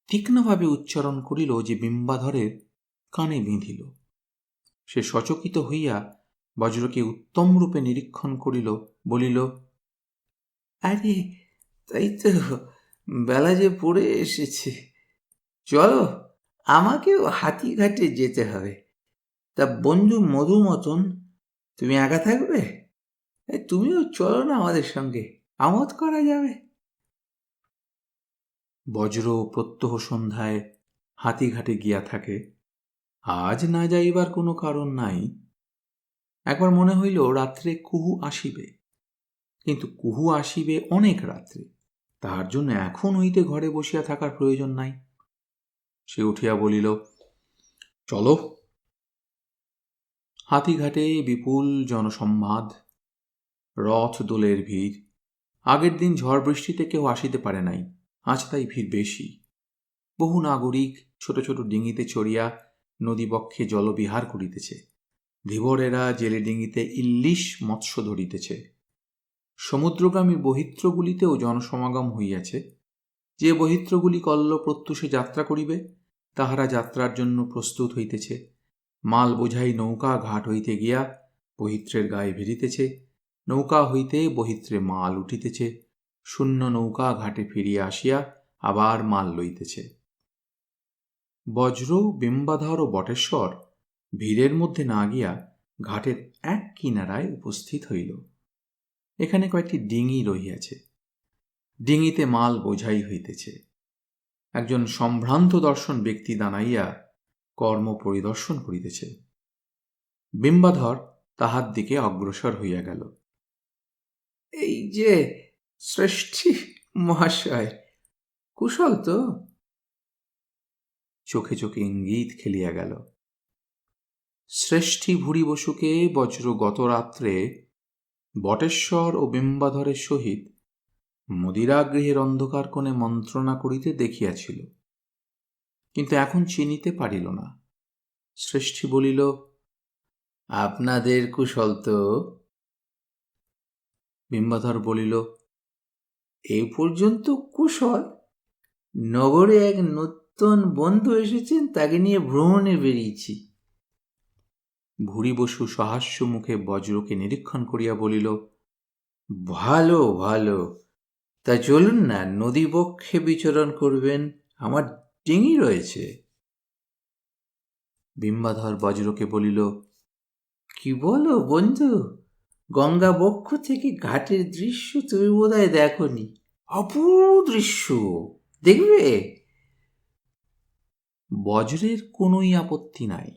তীক্ষ্ণভাবে উচ্চারণ করিল যে বিম্বাধরের কানে বিঁধিল। সে সচকিত হইয়া বজ্রকে উত্তম রূপে নিরীক্ষণ করিল, বলিল, আরে তাই তো, বেলা যে পড়ে এসেছে, চলো আমাকেও হাতিঘাটে যেতে হবে। তা বন্ধু মধুমতন, তুমি একা থাকবে? তুমিও চলো না আমাদের সঙ্গে, আমোদ করা যাবে। বজ্র প্রত্যহ সন্ধ্যায় হাতিঘাটে গিয়া থাকে। আজ না যাইবার কোনো কারণ নাই। একবার মনে হইল রাত্রে কুহু আসিবে, কিন্তু কুহু আসিবে অনেক রাত্রে, তাহার জন্য এখন হইতে ঘরে বসিয়া থাকার প্রয়োজন নাই। সে উঠিয়া বলিল, চলো। হাতিঘাটে বিপুল জনসম্বাদ, রথ দোলের ভিড়। আগের দিন ঝড় বৃষ্টিতে কেউ আসিতে পারে নাই, আজ তাই ভিড় বেশি। বহু নাগরিক ছোট ছোট ডিঙিতে চড়িয়া নদীবক্ষে জলবিহার করিতেছে। ধীবরেরা জেলে ডিঙিতে ইল্লিশ মৎস্য ধরিতেছে। সমুদ্রগামী বহিত্রগুলিতেও জনসমাগম হইয়াছে। যে বহিত্রগুলি কল্ল প্রত্যুষে যাত্রা করিবে, তাহারা যাত্রার জন্য প্রস্তুত হইতেছে। মাল বোঝাই নৌকা ঘাট হইতে গিয়া বহিত্রের গায়ে ভিড়িতেছে, নৌকা হইতে বহিত্রে মাল উঠিতেছে, শূন্য নৌকা ঘাটে ফিরিয়া আসিয়া আবার মাল লইতেছে। বজ্র, বিম্বাধর ও বটেশ্বর ভিড়ের মধ্যে না গিয়া ঘাটের এক কিনারায় উপস্থিত হইল। এখানে কয়েকটি ডিঙি রহিয়াছে, ডিঙিতে মাল বোঝাই হইতেছে। একজন সম্ভ্রান্ত দর্শন ব্যক্তি দাঁড়াইয়া কর্ম পরিদর্শন করিতেছে। বিম্বাধর তাহার দিকে অগ্রসর হইয়া গেল। এই যে শ্রেষ্ঠী মহাশয়, কুশল তো? চোখে চোখে ইঙ্গিত খেলিয়া গেল। শ্রেষ্ঠী ভুরি বসুকে বজ্র গত রাত্রে বটেশ্বর ও বিম্বাধরের সহিত মদিরাগৃহের অন্ধকার কোণে মন্ত্রণা করিতে দেখিয়াছিল, কিন্তু এখন চিনিতে পারিল না। শ্রেষ্ঠী বলিল, আপনাদের কুশল তো? বিম্বাধর বলিল, এ পর্যন্ত কুশল। নগরে এক নতুন বন্ধু এসেছেন, তাকে নিয়ে ভ্রমণে বেরিয়েছি। ভুরি বসু সহাস্য মুখে বজ্রকে নিরীক্ষণ করিয়া বলিল, ভালো ভালো, তা চলুন না, নদী বক্ষে বিচরণ করবেন, আমার ডিঙি রয়েছে। বিম্বাধর বজ্রকে বলিল, কি বলো বন্ধু, গঙ্গা বক্ষ থেকে ঘাটের দৃশ্য তুমি বোধহয় দেখনি, অপূর্ব দৃশ্য, দেখবে? বজ্রের কোনোই আপত্তি নাই।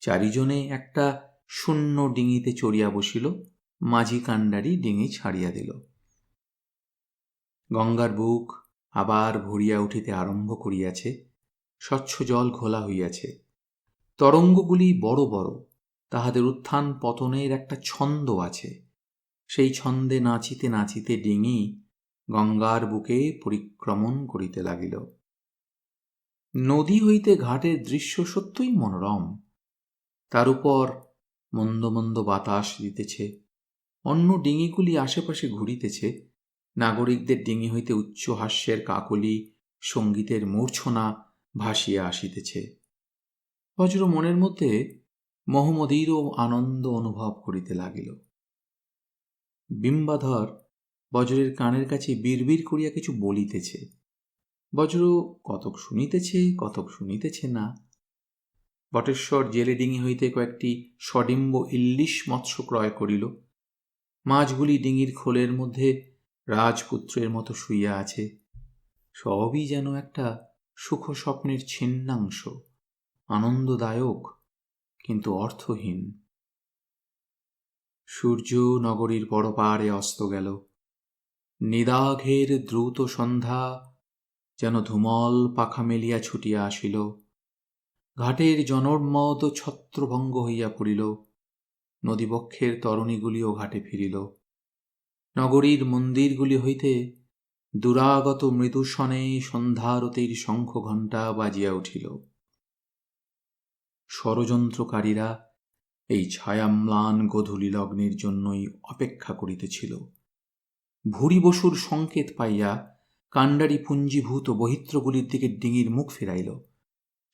চারিজনে একটা শূন্য ডিঙিতে চড়িয়া বসিল। মাঝি কাণ্ডারি ডিঙি ছাড়িয়া দিল। গঙ্গার বুক আবার ভরিয়া উঠিতে আরম্ভ করিয়াছে। স্বচ্ছ জল ঘোলা হইয়াছে। তরঙ্গগুলি বড় বড়, তাহাদের উত্থান পতনের একটা ছন্দ আছে। সেই ছন্দে নাচিতে নাচিতে ডিঙি গঙ্গার বুকে পরিক্রমণ করিতে লাগিল। নদী হইতে ঘাটের দৃশ্য সত্যই মনোরম। তার উপর মন্দ মন্দ বাতাস দিতেছে। অন্য ডিঙিগুলি আশেপাশে ঘুরিতেছে। নাগরিকদের ডিঙি হইতে উচ্চ হাস্যের কাকলি, সঙ্গীতের মূর্ছনা ভাসিয়া আসিতেছে। বজ্র মনের মধ্যে মহমদীর আনন্দ অনুভব করিতে লাগিল। বিম্বাধর বজ্রের কানের কাছে বিড়বিড় করিয়া কিছু বলিতেছে। বজ্র কতক শুনিতেছে, কতক শুনিতেছে না। বটেশ্বর জেলে ডিঙি হইতে কয়েকটি সডিম্ব ইল্লিশ মৎস্য ক্রয় করিল। মাছগুলি ডিঙির খোলের মধ্যে রাজপুত্রের মতো শুইয়া আছে। সবই যেন একটা সুখ স্বপ্নের ছিন্নাংশ, আনন্দদায়ক কিন্তু অর্থহীন। সূর্য নগরীর বড় পাড়ে অস্ত গেল। নিদাঘের দ্রুত সন্ধ্যা যেন ধুমল পাখা মেলিয়া ছুটিয়া আসিল। ঘাটের জনর্মদ ছত্রভঙ্গ হইয়া পড়িল। নদীবক্ষের তরণীগুলিও ঘাটে ফিরিল। নগরীর মন্দিরগুলি হইতে দুরাগত মৃদুস্বনে সন্ধ্যারতির শঙ্খ ঘণ্টা বাজিয়া উঠিল। ষড়যন্ত্রকারীরা এই ছায়াম্লান গোধূলি লগ্নের জন্যই অপেক্ষা করিতেছিল। ভুরি বসুর সংকেত পাইয়া কাণ্ডারি পুঞ্জীভূত বহিত্রগুলির দিকে ডিঙির মুখ ফিরাইল।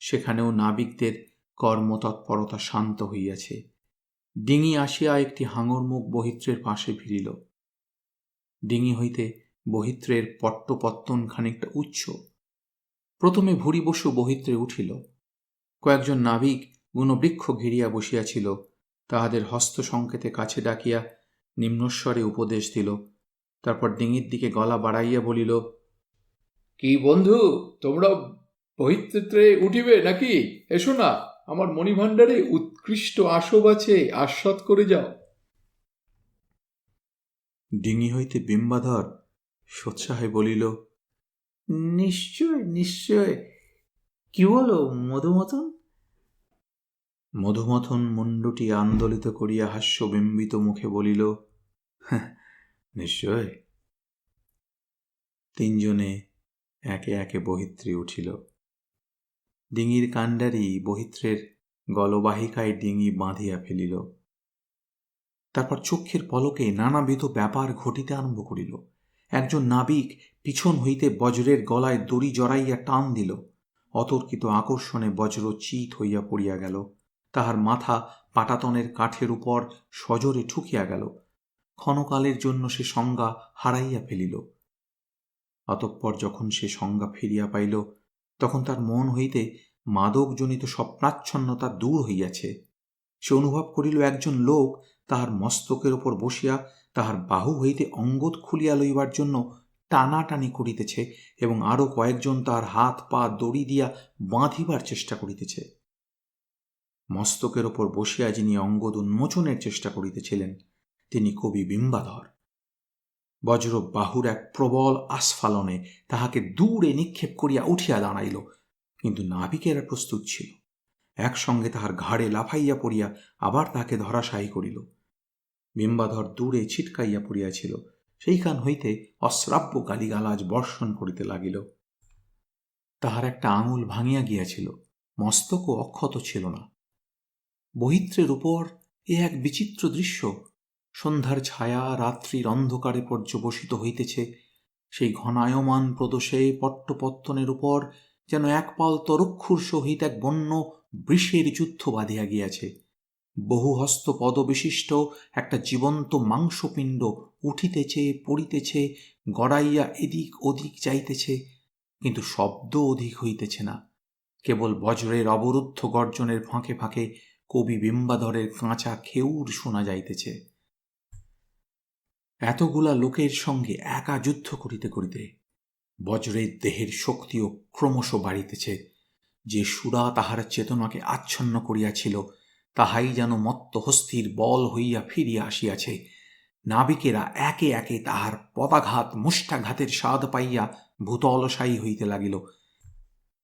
সেখানেও নাবিকদের কর্মতৎপরতা শান্ত হইয়াছে। ডিঙি আসিয়া একটি হাঙরমুখ বহিত্রের পাশে ভিড়িল। ডিঙি হইতে বহিত্রের পট্টপত্তন খানিকটা উচ্চ। প্রথমে ভুরি বসু বহিত্রে উঠিল। কয়েকজন নাবিক গুণবৃক্ষ ঘিরিয়া বসিয়াছিল। তাহাদের হস্ত সংকেতে কাছে ডাকিয়া নিম্নস্বরে উপদেশ দিল। তারপর ডিঙির দিকে গলা বাড়াইয়া বলিল, কি বন্ধু, তোমরা বহিত্রে উঠিবে নাকি? এসো না, আমার মণিভাণ্ডারে উৎকৃষ্ট আসব আছে, আস্বাদ করে যাও। ডিঙি হইতে বিম্বাধর সোৎসাহে বলিল, নিশ্চয় নিশ্চয়। কি বলো মধুমথন? মধুমথন মুণ্ডটি আন্দোলিত করিয়া হাস্যবিম্বিত মুখে বলিল, নিশ্চয়। তিনজনে একে একে বহিত্রে উঠিল। ডিঙির কাণ্ডারি বহিত্রের গলবাহিকায় ডিঙি বাঁধিয়া ফেলিল। তারপর চক্ষের পলকে নানাবিধ ব্যাপার ঘটিতে আরম্ভ করিল। একজন নাবিক পিছন হইতে বজ্রের গলায় দড়ি জড়াইয়া টান দিল। অতর্কিত আকর্ষণে বজ্র চিত হইয়া পড়িয়া গেল। তাহার মাথা পাটাতনের কাঠের উপর সজোরে ঠুকিয়া গেল। ক্ষণকালের জন্য সে সংজ্ঞা হারাইয়া ফেলিল। অতঃপর যখন সে সংজ্ঞা ফিরিয়া পাইল, তখন তার মন হইতে মাদকজনিত স্বপ্নাচ্ছন্নতা দূর হইয়াছে। সে অনুভব করিল একজন লোক তাহার মস্তকের ওপর বসিয়া তাহার বাহু হইতে অঙ্গদ খুলিয়া লইবার জন্য টানাটানি করিতেছে, এবং আরও কয়েকজন তাহার হাত পা দড়ি দিয়া বাঁধিবার চেষ্টা করিতেছে। মস্তকের ওপর বসিয়া যিনি অঙ্গদ উন্মোচনের চেষ্টা করিতেছিলেন, তিনি কবি বিম্বাধর। বজ্র বাহুর এক প্রবল আস্ফালনে তাহাকে দূরে নিক্ষেপ করিয়া উঠিয়া দাঁড়াইল, কিন্তু নাবিকেরা প্রস্তুত ছিল। একসঙ্গে তাহার ঘাড়ে লাফাইয়া পড়িয়া আবার তাহাকে ধরাশায়ী করিল। বিম্বাধর দূরে ছিটকাইয়া পড়িয়াছিল, সেইখান হইতে অশ্রাব্য গালিগালাজ বর্ষণ করিতে লাগিল। তাহার একটা আঙুল ভাঙিয়া গিয়াছিল, মস্তকও অক্ষত ছিল না। বহিত্রের উপর এ এক বিচিত্র দৃশ্য। সন্ধ্যার ছায়া রাত্রির অন্ধকারে পর্যবসিত হইতেছে। সেই ঘনায়মান প্রদোষে পট্টপত্তনের উপর যেন একপাল তরক্ষুর সহিত এক বন্য বৃষের যুদ্ধ বাঁধিয়া গিয়াছে। বহুহস্ত পদবিশিষ্ট একটা জীবন্ত মাংসপিণ্ড উঠিতেছে, পড়িতেছে, গড়াইয়া এদিক ওদিক যাইতেছে, কিন্তু শব্দ অধিক হইতেছে না। কেবল বজ্রের অবরুদ্ধ গর্জনের ফাঁকে ফাঁকে কবি বিম্বাধরের কাঁচা খেউর শোনা যাইতেছে। এতগুলা লোকের সঙ্গে একা যুদ্ধ করিতে করিতে বজ্রের দেহের শক্তিও ক্রমশ বাড়িতেছে। যে সুরা তাহার চেতনাকে আচ্ছন্ন করিয়াছিল, তাহাই যেন মত্ত হস্তির বল হইয়া ফিরিয়া আসিয়াছে। নাবিকেরা একে একে তাহার পদাঘাত মুষ্টাঘাতের স্বাদ পাইয়া ভূতলসায়ী হইতে লাগিল।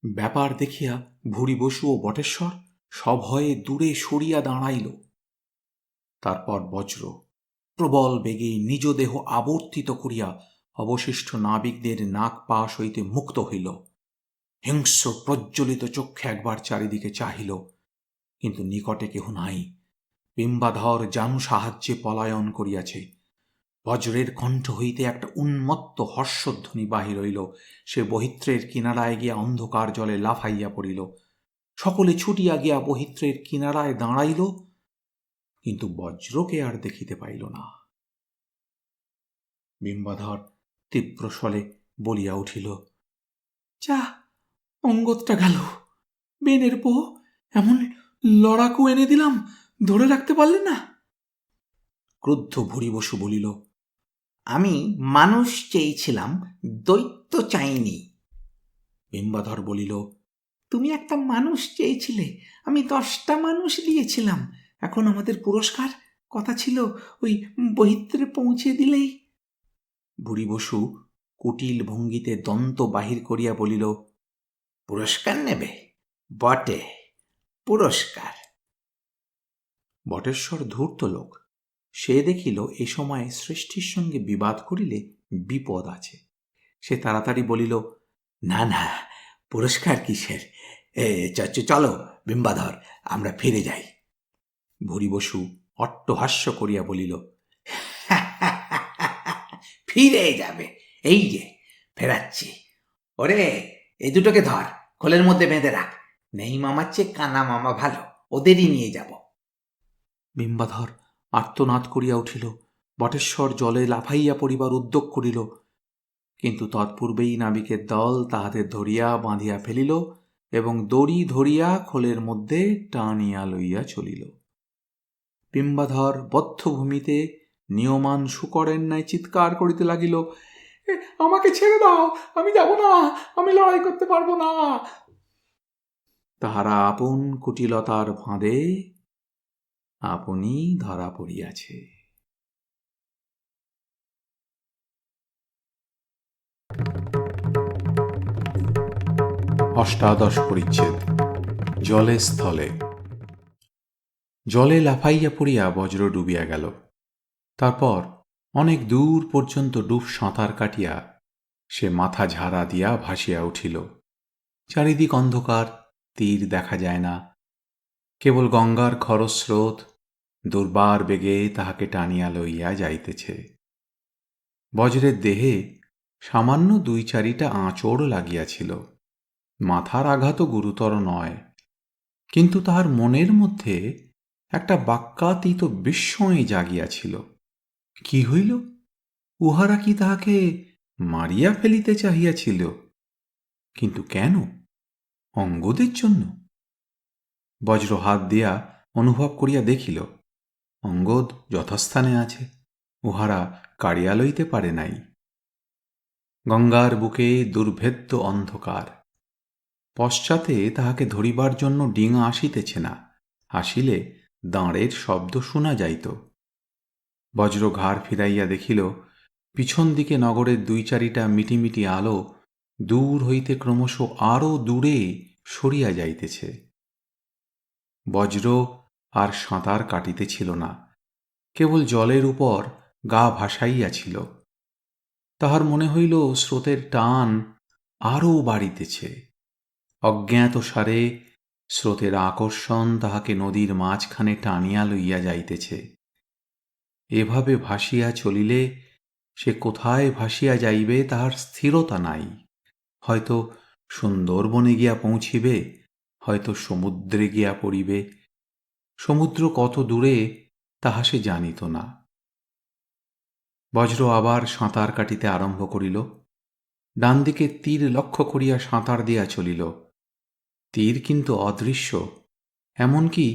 ব্যাপার দেখিয়া ভুরিবসু ও বটেশ্বর সভয়ে দূরে সরিয়া দাঁড়াইল। তারপর বজ্র প্রবল বেগে নিজ দেহ আবর্তিত করিয়া অবশিষ্ট নাবিকদের নাক পাশ হইতে মুক্ত হইল। হিংস্র প্রজ্বলিত চক্ষে একবার চারিদিকে চাহিল, কিন্তু নিকটে কেহ নাই। বিম্বাধর জানু সাহায্যে পলায়ন করিয়াছে। বজ্রের কণ্ঠ হইতে একটা উন্মত্ত হর্ষধ্বনি বাহির হইল। সে বহিত্রের কিনারায় গিয়া অন্ধকার জলে লাফাইয়া পড়িল। সকলে ছুটিয়া গিয়া বহিত্রের কিনারায় দাঁড়াইল, কিন্তু বজ্রকে আর দেখিতে পাইল না। বিম্বাধর তীব্র স্বরে বলিয়া উঠিল, যা, অঙ্গদটা গেল। বেনের পো এমন লড়াকু এনে দিলাম, ধরে রাখতে পারলে না? ক্রুদ্ধ ভুরিবসু বলিল, আমি মানুষ চেয়েছিলাম, দৈত্য চাইনি। বিম্বাধর বলিল, তুমি একটা মানুষ চেয়েছিলে, আমি 10টা মানুষ দিয়েছিলাম। এখন আমাদের পুরস্কার কথা ছিল ওই বহিত্রে পৌঁছে দিলেই। ভুরিবসু কুটিল ভঙ্গিতে দন্ত বাহির করিয়া বলিল, পুরস্কার নেবে? বটে, পুরস্কার। বটেশ্বর ধূর্ত লোক। সে দেখিল এ সময় সৃষ্টির সঙ্গে বিবাদ করিলে বিপদ আছে। সে তাড়াতাড়ি বলিল, না না, পুরস্কার কিসের? চলো বিম্বাধর, আমরা ফিরে যাই। ভুরিবসু অট্টহাস্য করিয়া বলিল, ফিরে যাবে? এই যে ফেরাচ্ছি। ওরে, এই দুটোকে ধর, কোলের মধ্যে বেঁধে রাখ। নেই মামার চেয়ে কানা মামা ভালো, ওদেরই নিয়ে যাব। বিম্বাধর আর্তনাদ করিয়া উঠিল। বটেশ্বর জলে লাফাইয়া পড়িবার উদ্যোগ করিল, কিন্তু তৎপূর্বেই নাবিকের দল তাহাদের ধরিয়া বাঁধিয়া ফেলিল এবং দড়ি ধরিয়া খোলের মধ্যে টানিয়া লইয়া চলিল। বিম্বাধর বদ্ধভূমিতে নিয়মান শূকরের ন্যায় চিৎকার করিতে লাগিল, আমাকে ছেড়ে দাও, আমি যাব না, আমি লড়াই করতে পারবো না। তাহারা আপন কুটিলতার ফাঁদে আপনি ধরা পড়িয়াছে। অষ্টাদশ পরিচ্ছেদ। জলে স্থলে। জলে লাফাইয়া পড়িয়া বজ্র ডুবিয়া গেল। তারপর অনেক দূর পর্যন্ত ডুব সাঁতার কাটিয়া সে মাথা ঝাড়া দিয়া ভাসিয়া উঠিল। চারিদিক অন্ধকার, তীর দেখা যায় না, কেবল গঙ্গার খরস্রোত দুর্বার বেগে তাহাকে টানিয়া লইয়া যাইতেছে। বজ্রের দেহে সামান্য 2-4টা আঁচড় লাগিয়াছিল। মাথার আঘাতও গুরুতর নয়, কিন্তু তাহার মনের মধ্যে একটা বাক্যাতীত বিস্ময় জাগিয়াছিল। কি হইল? উহারা কি তাহাকে মারিয়া ফেলিতে চাহিয়াছিল? কিন্তু কেন? অঙ্গদের জন্য? বজ্র হাত দিয়া অনুভব করিয়া দেখিল, অঙ্গদ যথাস্থানে আছে, উহারা কাড়িয়া লইতে পারে নাই। গঙ্গার বুকে দুর্ভেদ্য অন্ধকার। পশ্চাতে তাহাকে ধরিবার জন্য ডিঙা আসিতেছে না, আসিলে দাঁড়ের শব্দ শোনা যাইত। বজ্র ঘাড় ফিরাইয়া দেখিল, পিছন দিকে নগরের 2-4টা মিটিমিটি আলো দূর হইতে ক্রমশ আরও দূরে সরিয়া যাইতেছে। বজ্র আর সাঁতার কাটিতেছিল না, কেবল জলের উপর গা ভাসাইয়াছিল। তাহার মনে হইল স্রোতের টান আরও বাড়িতেছে। অজ্ঞাত সারে স্রোতের আকর্ষণ তাহাকে নদীর মাঝখানে টানিয়া লইয়া যাইতেছে। এভাবে ভাসিয়া চলিলে সে কোথায় ভাসিয়া যাইবে তাহার স্থিরতা নাই। হয়তো সুন্দরবনে গিয়া পৌঁছিবে, হয়তো সমুদ্রে গিয়া পড়িবে। সমুদ্র কত দূরে তাহা সে জানিত না। বজ্র আবার সাঁতার কাটিতে আরম্ভ করিল। ডান দিকে তীর লক্ষ্য করিয়া সাঁতার দিয়া চলিল। তীর কিন্তু অদৃশ্য, এমনকি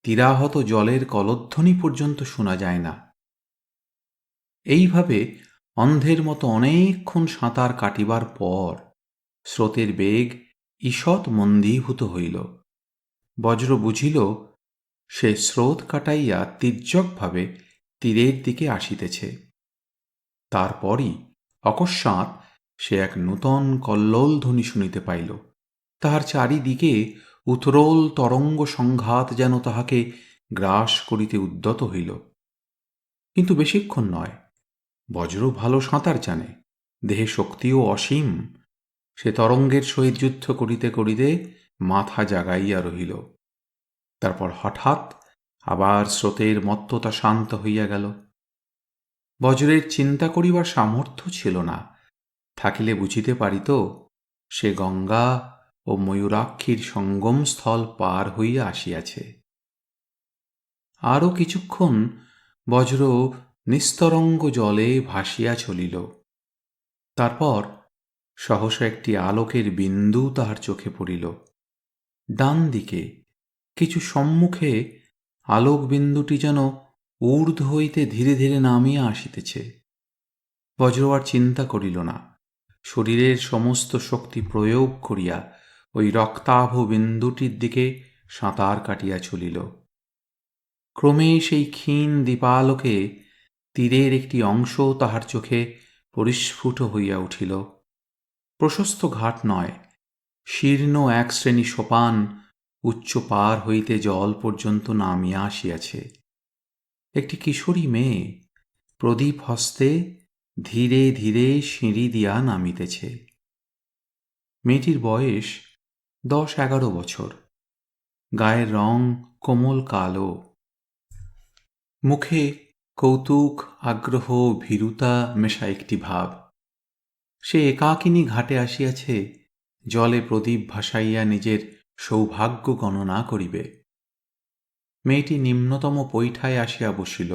তীরাহত জলের কলধ্বনি পর্যন্ত শোনা যায় না। এইভাবে অন্ধের মতো অনেকক্ষণ সাঁতার কাটিবার পর স্রোতের বেগ ঈষৎ মন্দীভূত হইল। বজ্র বুঝিল সে স্রোত কাটাইয়া তির্যকভাবে তীরের দিকে আসিতেছে। তারপরই অকস্মাৎ সে এক নূতন কল্লোল ধ্বনি শুনিতে পাইল। তাহার চারিদিকে উত্তরোল তরঙ্গ সংঘাত যেন তাহাকে গ্রাস করিতে উদ্যত হইল। কিন্তু বেশিক্ষণ নয়। বজ্র ভালো সাঁতার জানে, দেহে শক্তিও অসীম। সে তরঙ্গের সহিত যুদ্ধ করিতে করিতে মাথা জাগাইয়া রহিল। তারপর হঠাৎ আবার স্রোতের মত্ততা শান্ত হইয়া গেল। বজ্রের চিন্তা করিবার সামর্থ্য ছিল না, থাকিলে বুঝিতে পারিত সে গঙ্গা ও ময়ূরাক্ষীর সঙ্গমস্থল পার হইয়া আসিয়াছে। আরও কিছুক্ষণ বজ্র নিস্তরঙ্গ জলে ভাসিয়া চলিল। তারপর সহসা একটি আলোকের বিন্দু তাহার চোখে পড়িল। ডান দিকে কিছু সম্মুখে আলোক বিন্দুটি যেন ঊর্ধ্ব হইতে ধীরে ধীরে নামিয়া আসিতেছে। বজ্র আর চিন্তা করিল না, শরীরের সমস্ত শক্তি প্রয়োগ করিয়া ওই রক্তাভ বিন্দুটির দিকে সাঁতার কাটিয়া চলিল। ক্রমে সেই ক্ষীণ দীপালোকে তীরের একটি অংশ তাহার চোখে পরিস্ফুট হইয়া উঠিল। প্রশস্ত ঘাট নয়, শীর্ণ এক শ্রেণী সোপান উচ্চ পার হইতে জল পর্যন্ত নামিয়া আসিয়াছে। একটি কিশোরী মেয়ে প্রদীপ হস্তে ধীরে ধীরে সিঁড়ি দিয়া নামিতেছে। মেয়েটির বয়স 10-11 বছর। গায়ের রং কোমল কালো। মুখে কৌতুক, আগ্রহ, ভীরুতা মেশা একটি ভাব। সে একাকিনী ঘাটে আসিয়াছে জলে প্রদীপ ভাসাইয়া নিজের সৌভাগ্য গণনা করিবে। মেয়েটি নিম্নতম পৈঠায় আসিয়া বসিল,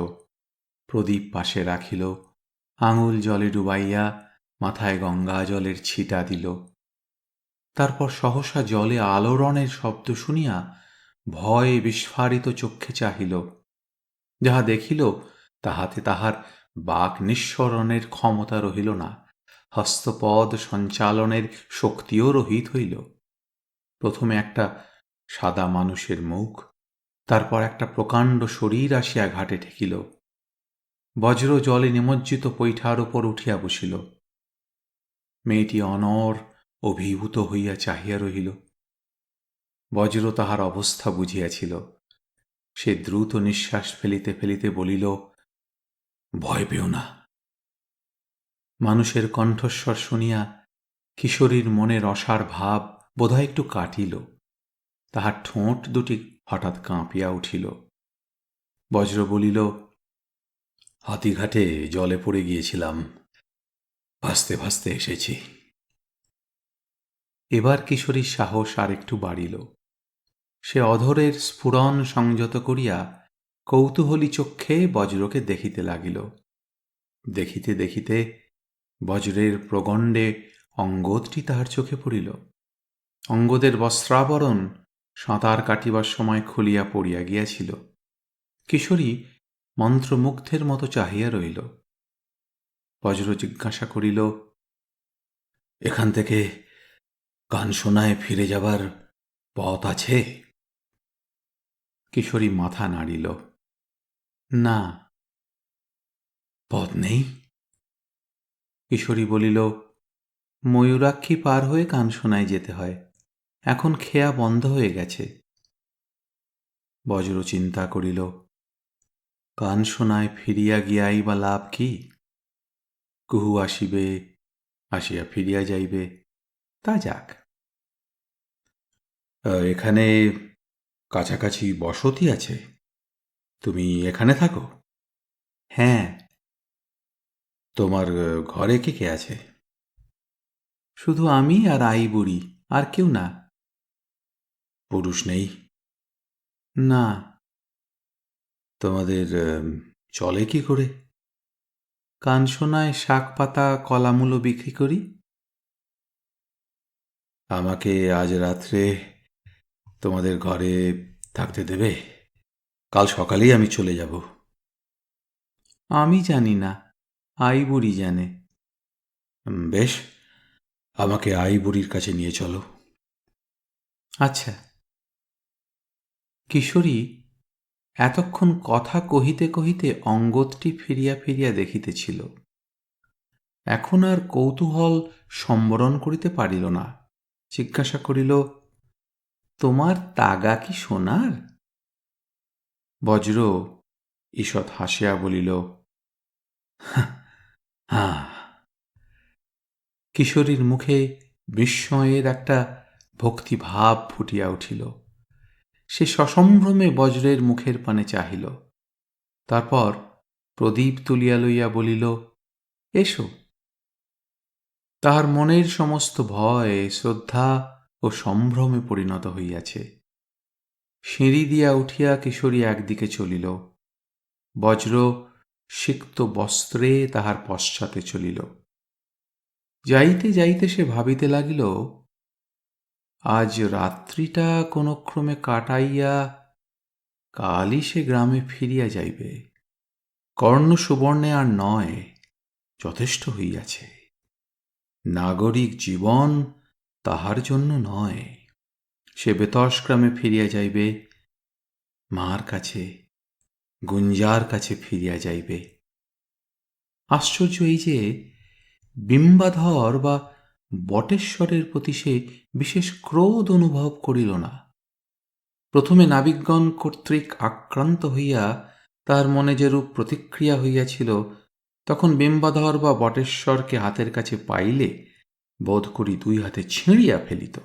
প্রদীপ পাশে রাখিল, আঙুল জলে ডুবাইয়া মাথায় গঙ্গা জলের ছিটা দিল। তারপর সহসা জলে আলোড়নের শব্দ শুনিয়া ভয়ে বিস্ফারিত চক্ষে চাহিল। যাহা দেখিল তাহাতে তাহার বাক নিঃসরণের ক্ষমতা রহিল না, হস্তপদ সঞ্চালনের শক্তিও রহিত হইল। প্রথমে একটা সাদা মানুষের মুখ, তারপর একটা প্রকাণ্ড শরীর আসিয়া ঘাটে ঠেকিল। বজ্র জলে নিমজ্জিত পৈঠার উপর উঠিয়া বসিল। মেয়েটি অনড় অভিভূত হইয়া চাহিয়া রহিল। বজ্র তাহার অবস্থা বুঝিয়াছিল। সে দ্রুত নিঃশ্বাস ফেলিতে ফেলিতে বলিল, ভয় পেও না। মানুষের কণ্ঠস্বর শুনিয়া কিশোরীর মনের অসার ভাব বোধহয় একটু কাটিল। তাহার ঠোঁট দুটি হঠাৎ কাঁপিয়া উঠিল। বজ্র বলিল, হাতিঘাটে জলে পড়ে গিয়েছিলাম, ভাসতে ভাসতে এসেছি। এবার কিশোরীর সাহস আর একটু বাড়িল। সে অধরের স্ফুরণ সংযত করিয়া কৌতূহলী চক্ষে বজ্রকে দেখিতে লাগিল। দেখিতে দেখিতে বজ্রের প্রগণ্ডে অঙ্গদটি তাহার চোখে পড়িল। অঙ্গদের বস্ত্রাবরণ সাঁতার কাটিবার সময় খুলিয়া পড়িয়া গিয়াছিল। কিশোরী মন্ত্রমুগ্ধের মতো চাহিয়া রহিল। বজ্র জিজ্ঞাসা করিল, এখান থেকে কানসোনায় ফিরে যাবার পথ আছে? কিশোরী মাথা নাড়িল, না। পথ নেই? কিশোরী বলিল, ময়ূরাক্ষী পার হয়ে কানসোনায় যেতে হয়, এখন খেয়া বন্ধ হয়ে গেছে। বজ্র চিন্তা করিল, কানসোনায় ফিরিয়া গিয়াই বা লাভ কি? কুহু আসিবে, আসিয়া ফিরিয়া যাইবে, তা যাক। এখানে কাছাকাছি বসতি আছে? তুমি এখানে থাকো? হ্যাঁ। তোমার ঘরে কে কে আছে? শুধু আমি আর আই বুড়ি, আর কেউ না। পুরুষ নেই? না। তোমাদের চলে কি করে? কানসোনায় শাক পাতা কলামূলো বিক্রি করি। আমাকে আজ রাত্রে তোমাদের ঘরে থাকতে দেবে? কাল সকালেই আমি চলে যাব। আমি জানি না, আই বুড়ি জানে। বেশ, আমাকে আই বুড়ির কাছে নিয়ে চলো। আচ্ছা। কিশোরী এতক্ষণ কথা কহিতে কহিতে অঙ্গদটি ফিরিয়া ফিরিয়া দেখিতেছিল। এখন আর কৌতূহল সম্বরণ করিতে পারিল না। জিজ্ঞাসা করিল, তোমার তাগা কি সোনার? বজ্র ঈষৎ হাসিয়া বলিল, হ্যাঁ। কিশোরীর মুখে বিস্ময়ের একটা ভক্তিভাব ফুটিয়া উঠিল। সে সসম্ভ্রমে বজ্রের মুখের পানে চাহিল। তারপর প্রদীপ তুলিয়া লইয়া বলিল, এসো। তাহার মনের সমস্ত ভয় শ্রদ্ধা ও সম্ভ্রমে পরিণত হইয়াছে। সিঁড়ি দিয়া উঠিয়া কিশোরী একদিকে চলিল। বজ্র সিক্ত বস্ত্রে তাহার পশ্চাতে চলিল। যাইতে যাইতে সে ভাবিতে লাগিল, আজ রাত্রিটা কোন ক্রমে কাটাইয়া কালই সে গ্রামে ফিরিয়া যাইবে। কর্ণ সুবর্ণে আর নয়, যথেষ্ট হইয়াছে। নাগরিক জীবন তাহার জন্য নয়। সে বেতসগ্রামে ফিরিয়া যাইবে, মার কাছে, গুঞ্জার কাছে ফিরিয়া যাইবে। আশ্চর্য এই যে বিম্বাধর বা বটেশ্বরের প্রতি সে বিশেষ ক্রোধ অনুভব করিল না। প্রথমে নাবিকগণ কর্তৃক আক্রান্ত হইয়া তার মনে যেরূপ প্রতিক্রিয়া হইয়াছিল, তখন বিম্বাধর বা বটেশ্বরকে হাতের কাছে পাইলে বোধ করি দুই হাতে ছিঁড়িয়া ফেলিত।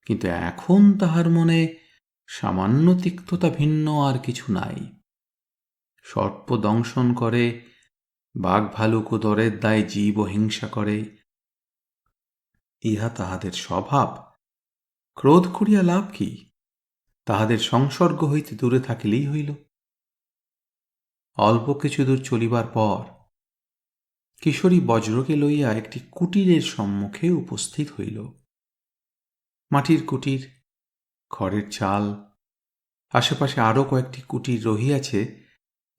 কিন্তু এখন তাহার মনে সামান্য তিক্ততা ভিন্ন আর কিছু নাই। সর্প দংশন করে, বাঘ ভালুক ও দরের দায়ে জীব ও হিংসা করে, ইহা তাহাদের স্বভাব। ক্রোধ করিয়া লাভ কি? তাহাদের সংসর্গ হইতে দূরে থাকিলেই হইল। অল্প কিছু দূর চলিবার পর কিশোরী বজ্রকে লইয়া একটি কুটিরের সম্মুখে উপস্থিত হইল। মাটির কুটির, খড়ের চাল, আশেপাশে আরও কয়েকটি কুটির রহিয়াছে,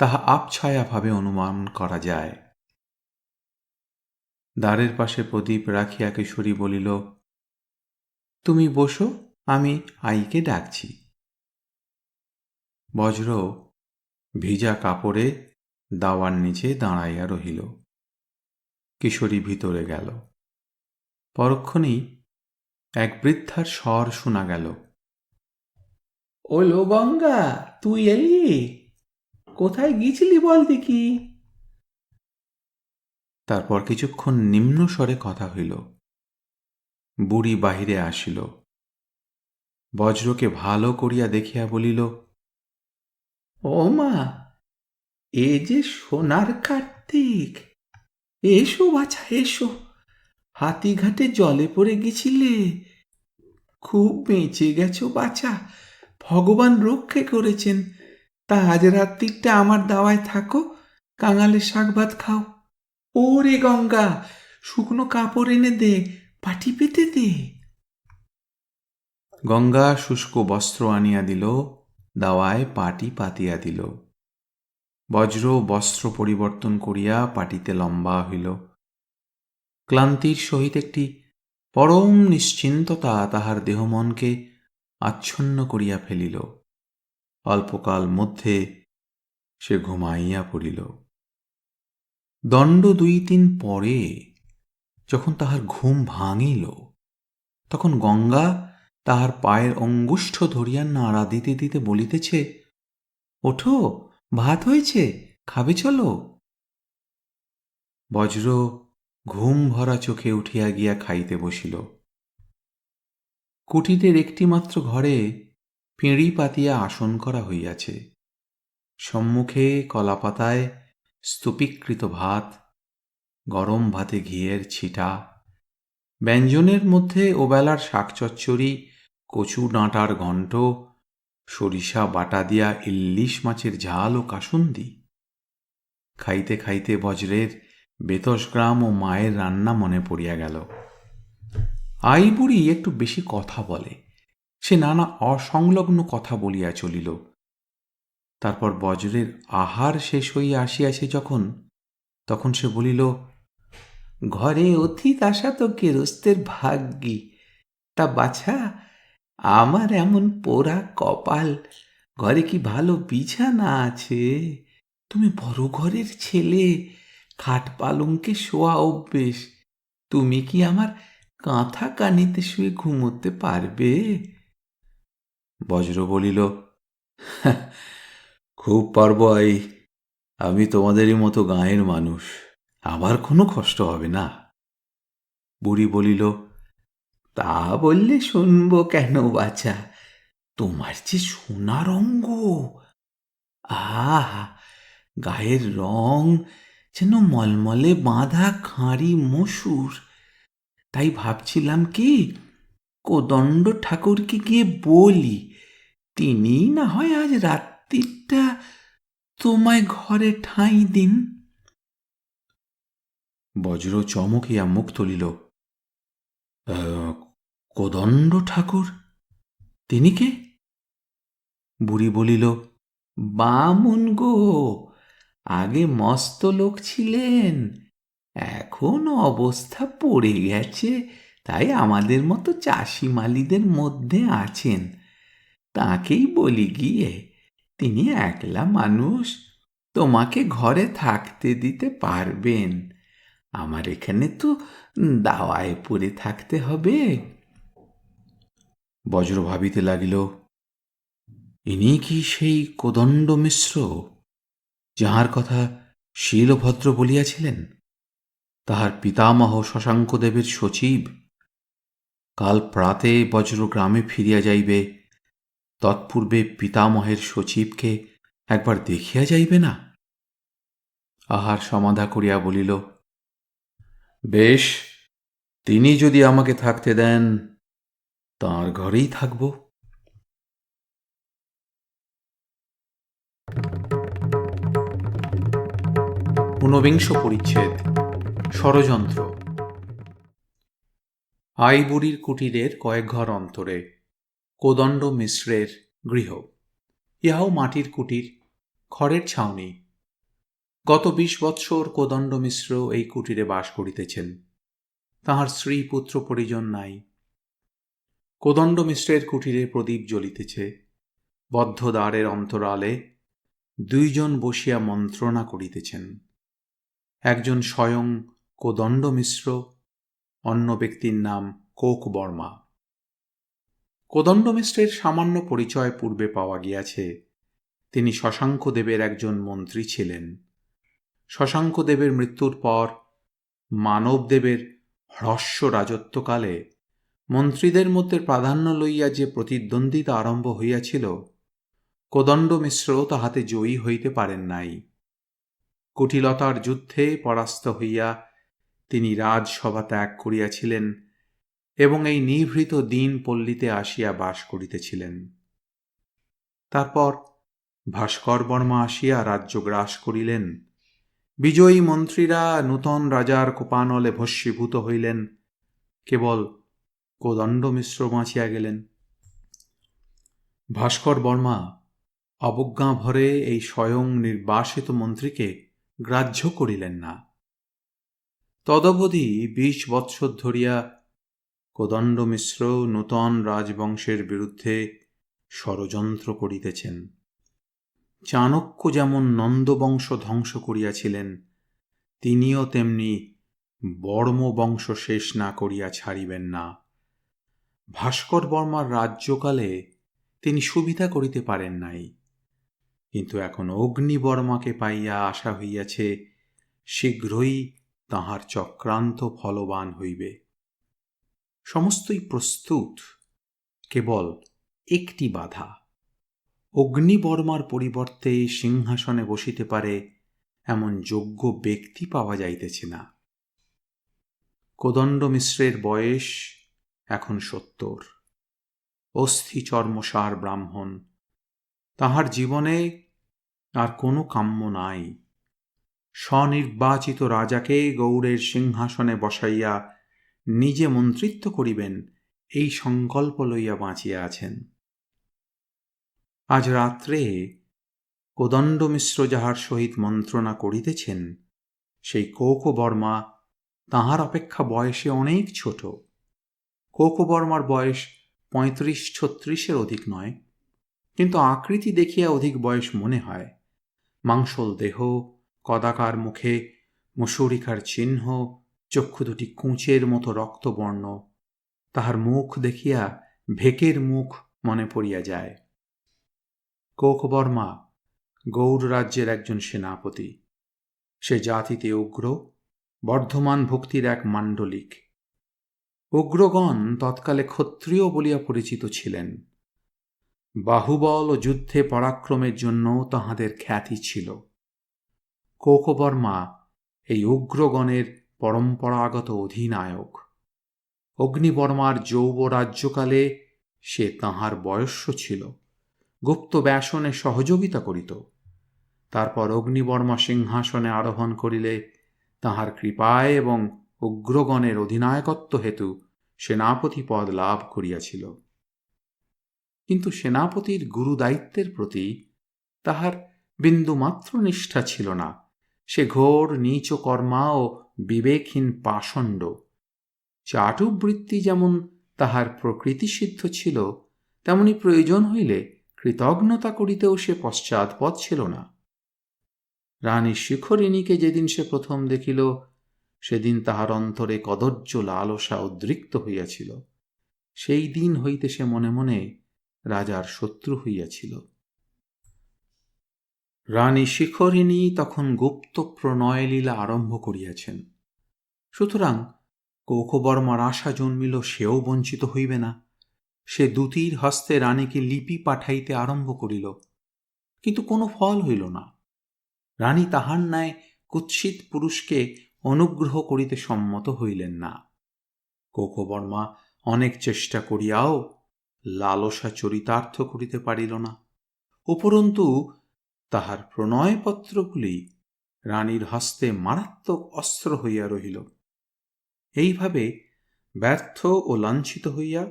তাহা আবছায়াভাবে অনুমান করা যায়। দ্বারের পাশে প্রদীপ রাখিয়া কিশোরী বলিল, তুমি বসো, আমি আইকে ডাকছি। বজ্র ভিজা কাপড়ে দাওয়ার নিচে দাঁড়াইয়া রহিল। কিশোরী ভিতরে গেল। পরক্ষণেই এক বৃদ্ধার স্বর শোনা গেল। ওলো গঙ্গা, তুই এলি? কোথায় গিয়েছিলি বল দেখি। তারপর কিছুক্ষণ নিম্ন স্বরে কথা হইল। বুড়ি বাহিরে আসিল। বজ্রকে ভালো করিয়া দেখিয়া বলিল, ও মা, এ যে সোনার কার্তিক! এসো বাছা, এসো। হাতিঘাটে জলে পড়ে গেছিলে, খুব বেঁচে গেছো বাছা। ভগবান রক্ষে করেছেন। তা আজ রাত্রিটা আমার দাওয়ায় থাকো, কাঙালের শাক ভাত খাও। ওরে গঙ্গা, শুকনো কাপড় এনে দে, পাটি পেতে দে। গঙ্গা শুষ্ক বস্ত্র আনিয়া দিল, দাওয়ায় পাটি পাতিয়া দিল। বজ্র বস্ত্র পরিবর্তন করিয়া পাটিতে লম্বা হইল। ক্লান্তির সহিত একটি পরম নিশ্চিন্ততা তাহার দেহমনকে আচ্ছন্ন করিয়া ফেলিল। অল্পকাল মধ্যে সে ঘুমাইয়া পড়িল। দণ্ড 2-3 পরে যখন তাহার ঘুম ভাঙিল, তখন গঙ্গা তাহার পায়ের অঙ্গুষ্ঠ ধরিয়া নাড়া দিতে দিতে বলিতেছে, ওঠো, ভাত হয়েছে, খাবে চলো। বজ্র ঘুম ভরা চোখে উঠিয়া গিয়া খাইতে বসিল। কুটিরের একটিমাত্র ঘরে পিঁড়ি পাতিয়া আসন করা হইয়াছে। সম্মুখে কলাপাতায় স্তূপীকৃত ভাত, গরম ভাতে ঘিয়ের ছিটা, ব্যঞ্জনের মধ্যে ওবেলার শাক চচ্চড়ি, কচু ডাঁটার ঘণ্ট, সরিষা বাটা দিয়া ইল্লিশ মাছের ঝাল ও কাসুন্দি। খাইতে খাইতে বজ্রের বেতসগ্রাম ও মায়ের রান্না মনে পড়িয়া গেল। আই বুড়ি একটু বেশি কথা বলে, সে নানা অসংলগ্ন কথা বলিয়া চলিল। তারপর বজ্রের আহার শেষ হইয়া আসিয়াছে তখন সে বলিল, ঘরে অতীত আসা তো গেরস্তের ভাগ্যি। তা বাছা, আমার এমন পোড়া কপাল, ঘরে কি ভালো বিছানা আছে? তুমি বড় ঘরের ছেলে, খাট পালঙ্কে শোয়া অভ্যেস। তুমি কি আমার কাঁথা কানিতে শুয়ে ঘুমোতে পারবে? বজ্র বলিল, খুব পারব আই। আমি তোমাদেরই মতো গাঁয়ের মানুষ, আমার কোনো কষ্ট হবে না। বুড়ি বলিল, তা বললে শুনবো কেন বাছা? তোমার যে সোনার অঙ্গ! আহা, গায়ের রং যেন মলমলে বাঁধা খাঁড়ি মসুর। তাই ভাবছিলাম কি, কোদণ্ড ঠাকুরকে গিয়ে বলি, তিনি না হয় আজ রাত্রিটা তোমায় ঘরে ঠাঁই দিন। বজ্র চমকিয়া মুখ তুলিল, কোদণ্ড ঠাকুর? তিনি কে? বুড়ি বলিল, বামুন গো, আগে মস্ত লোক ছিলেন, এখন অবস্থা পড়ে গেছে, তাই আমাদের মতো চাষি মালিদের মধ্যে আছেন। তাকেই বলি গিয়ে, তিনি একলা মানুষ, তোমাকে ঘরে থাকতে দিতে পারবেন। আমার এখানে তো দাওয়ায় পড়ে থাকতে হবে। বজ্র ভাবিতে লাগিল, ইনি কি সেই কোদণ্ড মিশ্র যাহার কথা শীলভদ্র বলিয়াছিলেন? তাহার পিতামহ শশাঙ্কদেবের সচিব। কাল প্রাতে বজ্র গ্রামে ফিরিয়া যাইবে, তৎপূর্বে পিতামহের সচিবকে একবার দেখিয়া যাইবে না? আহার সমাধা করিয়া বলিল, বেশ, তিনি যদি আমাকে থাকতে দেন, তাঁর ঘরেই থাকব। ঊনবিংশ পরিচ্ছেদ। ষড়যন্ত্র। আইবুড়ির কুটিরের কয়েক ঘর অন্তরে কোদণ্ড মিশ্রের গৃহ। ইহাও মাটির কুটির, খড়ের ছাউনি। গত 20 বৎসর কোদণ্ড মিশ্র এই কুটিরে বাস করিতেছেন। তাহার স্ত্রী পুত্র পরিজন নাই। কোদণ্ড মিশ্রের কুটিরে প্রদীপ জ্বলিতেছে। বদ্ধ দ্বারের অন্তরালে 2 জন বসিয়া মন্ত্রণা করিতেছেন। একজন স্বয়ং কোদণ্ড মিশ্র, অন্য ব্যক্তির নাম কোকবর্মা। কোদণ্ড মিশ্রের সামান্য পরিচয় পূর্বে পাওয়া গিয়াছে। তিনি শশাঙ্কদেবের একজন মন্ত্রী ছিলেন। শশাঙ্কদেবের মৃত্যুর পর মানবদেবের হ্রস্ব রাজত্বকালে মন্ত্রীদের মধ্যে প্রাধান্য লইয়া যে প্রতিদ্বন্দ্বিতা আরম্ভ হইয়াছিল, কোদণ্ড মিশ্র তাহাতে জয়ী হইতে পারেন নাই। কুটিলতার যুদ্ধে পরাস্ত হইয়া তিনি রাজসভা ত্যাগ করিয়াছিলেন এবং এই নিভৃত দীন পল্লীতে আসিয়া বাস করিতেছিলেন। তারপর ভাস্কর বর্মা আসিয়া রাজ্য গ্রাস করিলেন। বিজয়ী মন্ত্রীরা নূতন রাজার কোপানলে ভস্মীভূত হইলেন। কেবল কোদণ্ড মিশ্র বাঁচিয়া গেলেন। ভাস্কর বর্মা অবজ্ঞাভরে এই স্বয়ং নির্বাসিত মন্ত্রীকে গ্রাহ্য করিলেন না। তদবধি 20 বৎসর ধরিয়া কোদণ্ড মিশ্র নূতন রাজবংশের বিরুদ্ধে ষড়যন্ত্র করিতেছেন। চাণক্য যেমন নন্দবংশ ধ্বংস করিয়াছিলেন, তিনিও তেমনি বর্মবংশ শেষ না করিয়া ছাড়িবেন না। ভাস্কর বর্মার রাজ্যকালে তিনি সুবিধা করিতে পারেন নাই, কিন্তু এখন অগ্নিবর্মাকে পাইয়া আশা হইয়াছে শীঘ্রই তাহার চক্রান্ত ফলবান হইবে। সমস্তই প্রস্তুত, কেবল একটি বাধা। অগ্নিবর্মার পরিবর্তে সিংহাসনে বসিতে পারে এমন যোগ্য ব্যক্তি পাওয়া যাইতেছে না। কোদণ্ড মিশ্রের বয়স এখন 70। অস্থি চর্মসার ব্রাহ্মণ। তাহার জীবনে আর কোনো কাম্য নাই। স্বনির্বাচিত রাজাকে গৌড়ের সিংহাসনে বসাইয়া নিজে মন্ত্রিত্ব করিবেন, এই সংকল্প লইয়া বাঁচিয়া আছেন। আজ রাত্রে কোদণ্ড মিশ্র যাহার সহিত মন্ত্রণা করিতেছেন, সেই কোকবর্মা তাহার অপেক্ষা বয়সে অনেক ছোট। কোকবর্মার বয়স 35-36 অধিক নয়, কিন্তু আকৃতি দেখিয়া অধিক বয়স মনে হয়। মাংসল দেহ, কদাকার মুখে মুসুরিকার চিহ্ন, চক্ষু দুটি কুঁচের মতো রক্তবর্ণ। তাহার মুখ দেখিয়া ভেকের মুখ মনে পড়িয়া যায়। কোকবর্মা গৌড় রাজ্যের একজন সেনাপতি। সে জাতিতে উগ্র, বর্ধমান ভক্তির এক মাণ্ডলিক। উগ্রগণ তৎকালে ক্ষত্রিয় বলিয়া পরিচিত ছিলেন। বাহুবল ও যুদ্ধে পরাক্রমের জন্য তাহাদের খ্যাতি ছিল। কোকবর্মা এই উগ্রগণের পরম্পরাগত অধিনায়ক। অগ্নিবর্মার যৌব রাজ্যকালে সে তাহার বয়স্য ছিল, গুপ্ত ব্যাসনে সহযোগিতা করিত। তারপর অগ্নিবর্মা সিংহাসনে আরোহণ করিলে তাহার কৃপায় এবং উগ্রগণের অধিনায়কত্ব হেতু সেনাপতি পদ লাভ করিয়াছিল। কিন্তু সেনাপতির গুরুদায়িত্বের প্রতি তাহার বিন্দুমাত্র নিষ্ঠা ছিল না। সে ঘোর নীচ কর্মা ও বিবেকহীন পাষণ্ড। চাটুবৃত্তি যেমন তাহার প্রকৃতিসিদ্ধ ছিল, তেমনি প্রয়োজন হইলে কৃতজ্ঞতা করিতেও সে পশ্চাৎপদ ছিল না। রানী শিখরিণীকে যেদিন সে প্রথম দেখিল, সেদিন তাহার অন্তরে কদর্য লালসা উদ্রিক্ত হইয়াছিল। সেই দিন হইতে সে মনে মনে রাজার শত্রু হইয়াছিল। রানী শিখরিণী তখন গুপ্ত প্রণয়লীলা আরম্ভ করিয়াছেন। সুতরাং কোকবর্মার আশা জন্মিল সেও বঞ্চিত হইবে না। সে দূতীর হস্তে রানীকে লিপি পাঠাইতে আরম্ভ করিল, কিন্তু কোনো ফল হইল না। রানী তাহার ন্যায় কুৎসিত পুরুষকে অনুগ্রহ করিতে সম্মত হইলেন না। কোকবর্মা অনেক চেষ্টা করিয়াও লালসা চরিতার্থ করিতে পারিল না। উপরন্তু তাহার প্রণয়পত্রগুলি রানীর হস্তে মারাত্মক অস্ত্র হইয়া রহিল। এইভাবে ব্যর্থ ও লাঞ্ছিত হইয়া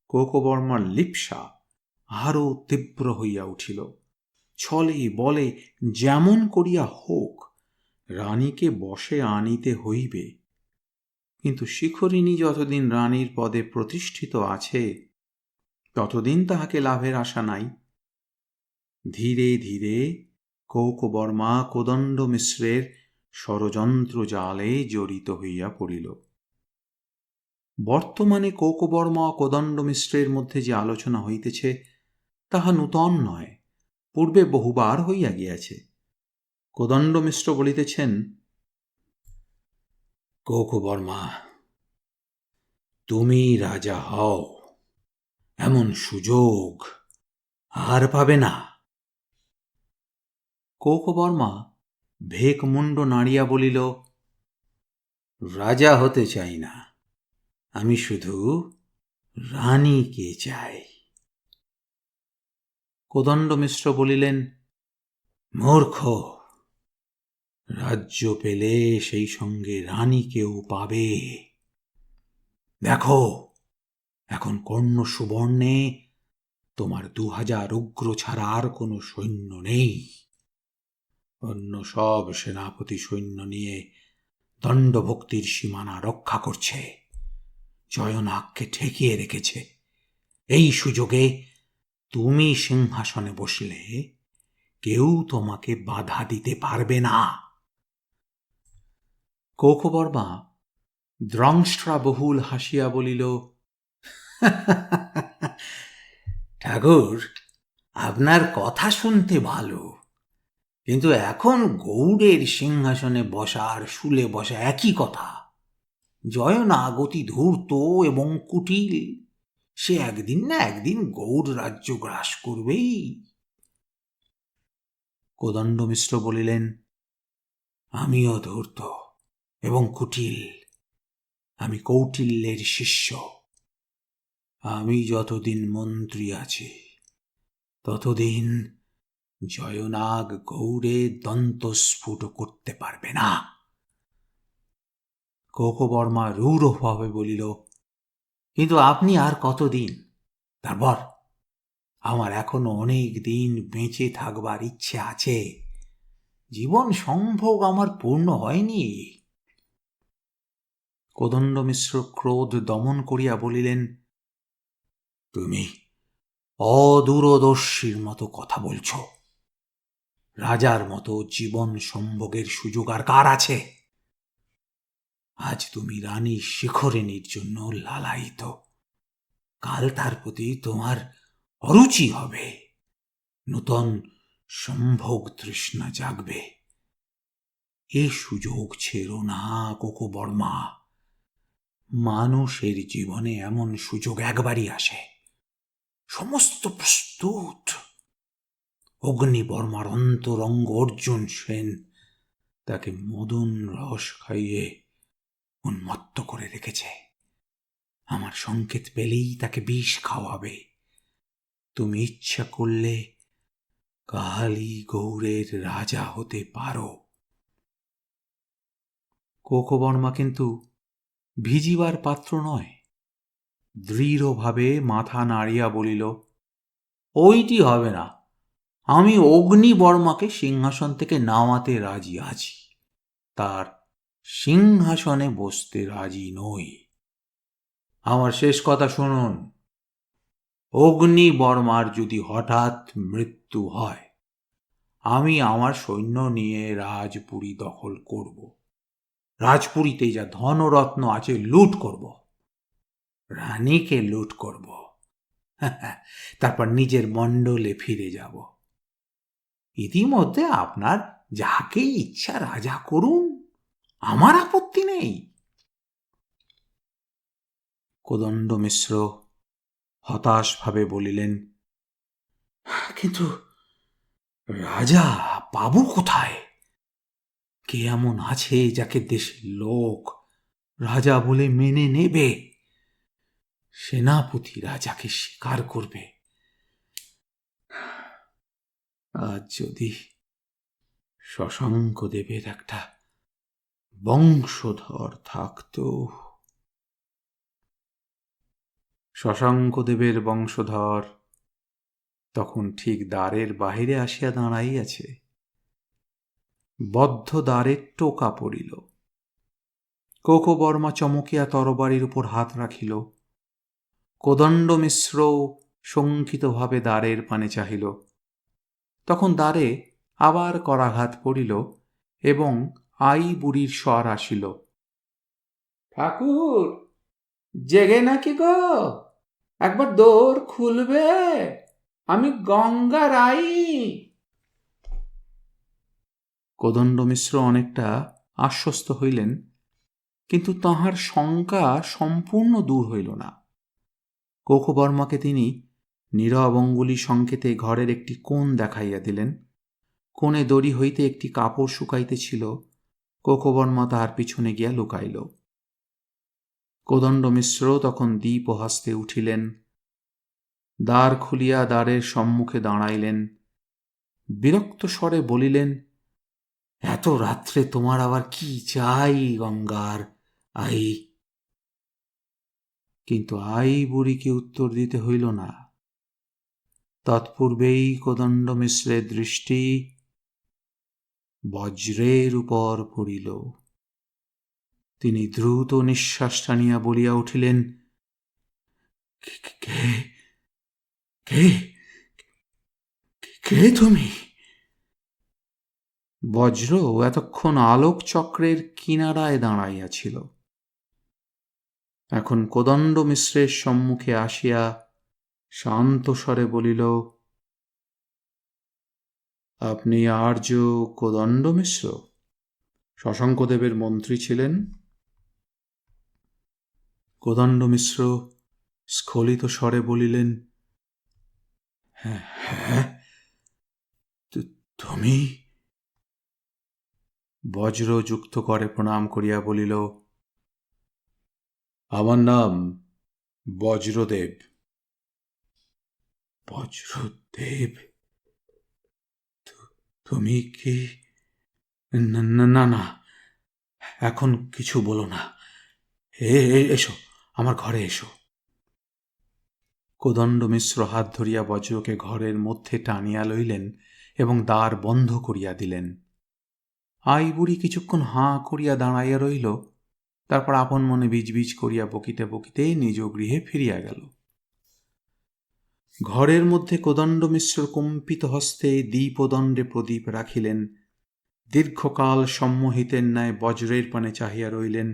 কোকবর্মার লিপ্সা আরও তীব্র হইয়া উঠিল। ছলে বলে যেমন করিয়া হোক রানীকে বশে আনিতে হইবে। কিন্তু শিখরিণী যতদিন রানীর পদে প্রতিষ্ঠিত আছে, ততদিন তাহাকে লাভের আশা নাই। ধীরে ধীরে কোকবর্মা কোদণ্ড মিশ্রের ষড়যন্ত্র জালে জড়িত হইয়া পড়িল। বর্তমানে কৌকবর্মা ও কোদণ্ড মিশ্রের মধ্যে যে আলোচনা হইতেছে তাহা নূতন নয়, পূর্বে বহুবার হইয়া গিয়াছে। কোদণ্ড মিশ্র বলিতেছেন, কৌকবর্মা, তুমি রাজা হও, এমন সুযোগ আর পাবে না। কৌকবর্মা ভেকমুণ্ড নাড়িয়া বলিল, রাজা হতে চাই না, আমি শুধু রানীকে চাই। কোদণ্ড মিশ্র বলিলেন, মূর্খ, রাজ্য পেলে সেই সঙ্গে রানীকেও পাবে। দেখো, এখন কর্ণ সুবর্ণে তোমার 2000 উগ্র ছাড়া আর কোনো সৈন্য নেই। অন্য সব সেনাপতি সৈন্য নিয়ে দণ্ডভক্তির সীমানা রক্ষা করছে, জয়নাগকে ঠেকিয়ে রেখেছে। এই সুযোগে তুমি সিংহাসনে বসলে কেউ তোমাকে বাধা দিতে পারবে না। কৌকবর্মা দ্রংষ্ট্রাবহুল হাসিয়া বলিল, ঠাকুর, আপনার কথা শুনতে ভালো, কিন্তু এখন গৌড়ের সিংহাসনে বসা আর শুলে বসা একই কথা। জয়নাগ অতি ধূর্ত এবং কুটিল, সে একদিন না একদিন গৌড় রাজ্য গ্রাস করবেই। কোদণ্ড মিশ্র বলিলেন, আমিও ধূর্ত এবং কুটিল, আমি কৌটিল্যের শিষ্য। আমি যতদিন মন্ত্রী আছি ততদিন জয়নাগ গৌড়ে দন্তস্ফুট করতে পারবে না। কৌকবর্মা রূঢ়ভাবে বলিল, কিন্তু আপনি আর কতদিন? তারপর আমার এখনো অনেক দিন বেঁচে থাকবার ইচ্ছে আছে, জীবন সম্ভোগ আমার পূর্ণ হয়নি। কোদণ্ড মিশ্র ক্রোধ দমন করিয়া বলিলেন, তুমি অদূরদর্শীর মতো কথা বলছ। রাজার মতো জীবন সম্ভোগের সুযোগ আর কার আছে? আজ তুমি রানী শিখরিণীর জন্য লালায়িত, কাল তার প্রতি তোমার অরুচি হবে, নূতন সম্ভোগ তৃষ্ণা জাগবে। এ সুযোগ ছেড়ো না কৌকবর্মা। মানুষের জীবনে এমন সুযোগ একবারই আসে, সমস্ত প্রস্তুত। অগ্নিবর্মার অন্তরঙ্গ অর্জুন সেন তাকে মদন রস খাইয়ে উন্মত্ত করে রেখেছে। আমার সংকেত পেলেই তাকে বিষ খাওয়াবে। তুমি ইচ্ছা করলে কালই গৌড়ের রাজা হতে পারো। কৌকবর্মা কিন্তু ভিজিবার পাত্র নয়, দৃঢ়ভাবে মাথা নাড়িয়া বলিল, ওইটি হবে না। আমি অগ্নিবর্মাকে সিংহাসন থেকে নামাতে রাজি আছি, তার সিংহাসনে বসতে রাজি নই। আমার শেষ কথা শুনুন, অগ্নিবর্মার যদি হঠাৎ মৃত্যু হয়, আমি আমার সৈন্য নিয়ে রাজপুরী দখল করব। রাজপুরীতে যা ধনরত্ন আছে লুট করব, রানীকে লুট করব, তারপর নিজের মণ্ডলে ফিরে যাব। ইতিমধ্যে আপনার যাকে ইচ্ছা রাজা করুন, আমার আপত্তি নেই। কোদণ্ড মিশ্র হতাশভাবে বলিলেন, কিন্তু রাজা পাবো কোথায়? কে এমন আছে যাকে দেশের লোক রাজা বলে মেনে নেবে? সেনাপতি রাজাকে স্বীকার করবে। আজ যদি শশাঙ্কদেবের একটা বংশধর থাকতো। শশাঙ্কদেবের বংশধর তখন ঠিক দ্বারের বাহিরে আসিয়া দাঁড়াইয়াছে। বদ্ধ দ্বারের টোকা পড়িল। কৌকবর্মা চমকিয়া তরবারির উপর হাত রাখিল। কোদণ্ড মিশ্র শঙ্কিতভাবে দ্বারের পানে চাহিল। তখন দ্বারে আবার করাঘাত পড়িল এবং আই বুড়ির স্বর আসিল, ঠাকুর, জেগে নাকি গো? একবার দোর খুলবে, আমি গঙ্গা রাই। কোদণ্ড মিশ্র অনেকটা আশ্বস্ত হইলেন, কিন্তু তাহার শঙ্কা সম্পূর্ণ দূর হইল না। কোকবর্মাকে তিনি নীরব অঙ্গুলি সংকেতে ঘরের একটি কোণ দেখাইয়া দিলেন। কোণে দড়ি হইতে একটি কাপড় শুকাইতেছিল। কোকবর্মা তাহার পিছনে গিয়া লুকাইল। কোদণ্ড মিশ্র তখন দীপ হস্তে উঠিলেন, দ্বার খুলিয়া দ্বারের সম্মুখে দাঁড়াইলেন। বিরক্ত স্বরে বলিলেন, এত রাত্রে তোমার আবার কি চাই গঙ্গার আই? কিন্তু আই বুড়িকে উত্তর দিতে হইল না। তৎপূর্বেই কোদণ্ড মিশ্রের দৃষ্টি বজ্রের উপর পড়িল। তিনি দ্রুত নিঃশ্বাস টানিয়া বলিয়া উঠিলেন, কে কে কে তুমি? বজ্র এতক্ষণ আলোক চক্রের কিনারায় দাঁড়াইয়াছিল, এখন কোদণ্ড মিশ্রের সম্মুখে আসিয়া শান্ত স্বরে বলিল, আপনি আর্য কোদণ্ড মিশ্র, শশাঙ্কদেবের মন্ত্রী ছিলেন? কোদণ্ড মিশ্র স্খলিত স্বরে বলিলেন, হ্যাঁ, তুমি? বজ্র যুক্ত করে প্রণাম করিয়া বলিল, আমার নাম বজ্রদেব। বজ্রদেব? তুমি কি? না না, এখন কিছু বলো না, এসো, আমার ঘরে এসো। কোদণ্ড মিশ্র হাত ধরিয়া বজ্রকে ঘরের মধ্যে টানিয়া লইলেন এবং দ্বার বন্ধ করিয়া দিলেন। আই বুড়ি কিছুক্ষণ হাঁ করিয়া দাঁড়াইয়া রইল, তারপর আপন মনে বিজবিজ করিয়া বকিতে বকিতে নিজ গৃহে ফিরিয়া গেল। ঘরের মধ্যে কোদণ্ড মিশ্র কম্পিত হস্তে দীপদণ্ডে প্রদীপ রাখিলেন। দীর্ঘকাল সম্মোহিতের ন্যায় বজ্রের পানে চাহিয়া রইলেন।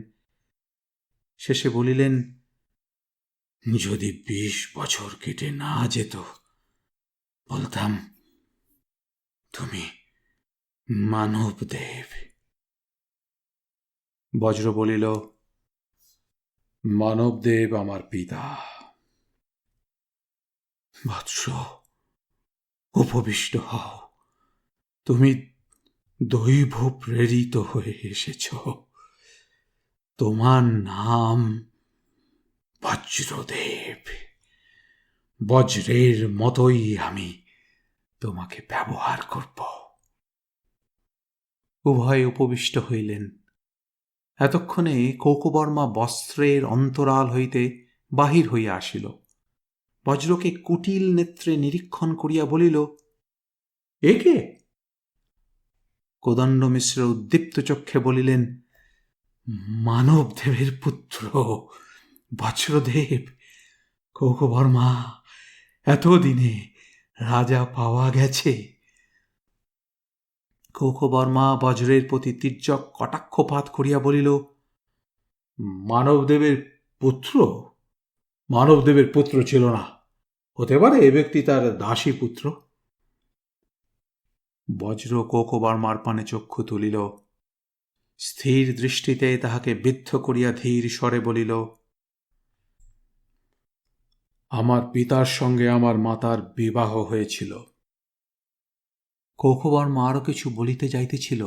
শেষে বলিলেন, যদি 20 বছর কেটে না যেত, বলতাম তুমি মানবদেব। বজ্র বলিল, মানবদেব আমার পিতা। বৎস, উপবিষ্ট হও, তুমি দৈব প্রেরিত হয়ে এসেছ। তোমার নাম বজ্রদেব। বজ্রের মতোই আমি তোমাকে ব্যবহার করব। উভয়ে উপবিষ্ট হইলেন। এতক্ষণে কোকবর্মা বস্ত্রের অন্তরাল হইতে বাহির হইয়া আসিল। বজ্রকে কুটিল নেত্রে নিরীক্ষণ করিয়া বলিল, এ কে? কোদণ্ড মিশ্র উদ্দীপ্ত চক্ষে বলিলেন, মানবদেবের পুত্র বজ্রদেব। কোকবর্মা, এতদিনে রাজা পাওয়া গেছে। কোকবর্মা বজ্রের প্রতি তির্যক কটাক্ষপাত করিয়া বলিল, মানবদেবের পুত্র? মানবদেবের পুত্র ছিল না, হতে পারে এ ব্যক্তি তার দাসী পুত্র। বজ্র কোকবর্মার পানে চক্ষু তুলিল, স্থির দৃষ্টিতে তাহাকে বিদ্ধ করিয়া ধীর স্বরে বলিল, আমার পিতার সঙ্গে আমার মাতার বিবাহ হয়েছিল। কোকবর্মা আরো কিছু বলিতে যাইতেছিল,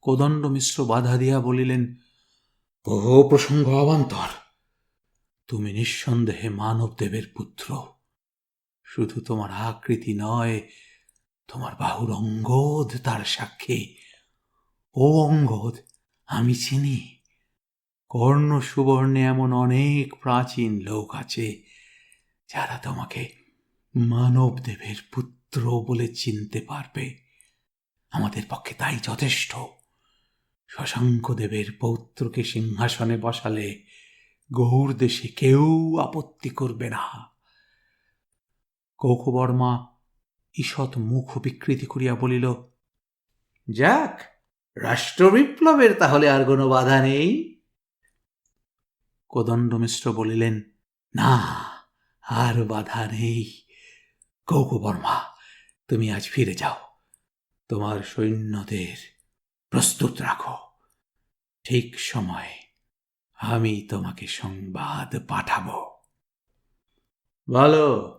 কোদণ্ড মিশ্র বাধা দিয়া বলিলেন, ও প্রসঙ্গ অবান্তর। তুমি নিঃসন্দেহে মানবদেবের পুত্র। শুধু তোমার আকৃতি নয়, তোমার বাহুর অঙ্গদ তার সাক্ষী। ও অঙ্গদ আমি চিনি। কর্ণ সুবর্ণে এমন অনেক প্রাচীন লোক আছে যারা তোমাকে মানবদেবের পুত্র বলে চিনতে পারবে। আমাদের পক্ষে তাই যথেষ্ট। শশাঙ্কদেবের পৌত্রকে সিংহাসনে বসালে গৌড় দেশে কেউ আপত্তি করবে না। কোকবর্মা ঈষৎ মুখ বিকৃতি করিয়া বলিল, যাক, রাষ্ট্রবিপ্লবের তাহলে আর কোনো বাধা নেই। কোদণ্ড মিশ্র বলিলেন, না, আর বাধা নেই। কৌকবর্মা, তুমি আজ ফিরে যাও। তোমার সৈন্যদের প্রস্তুত রাখো। ঠিক সময়ে আমি তোমাকে সংবাদ পাঠাবো। ভালো,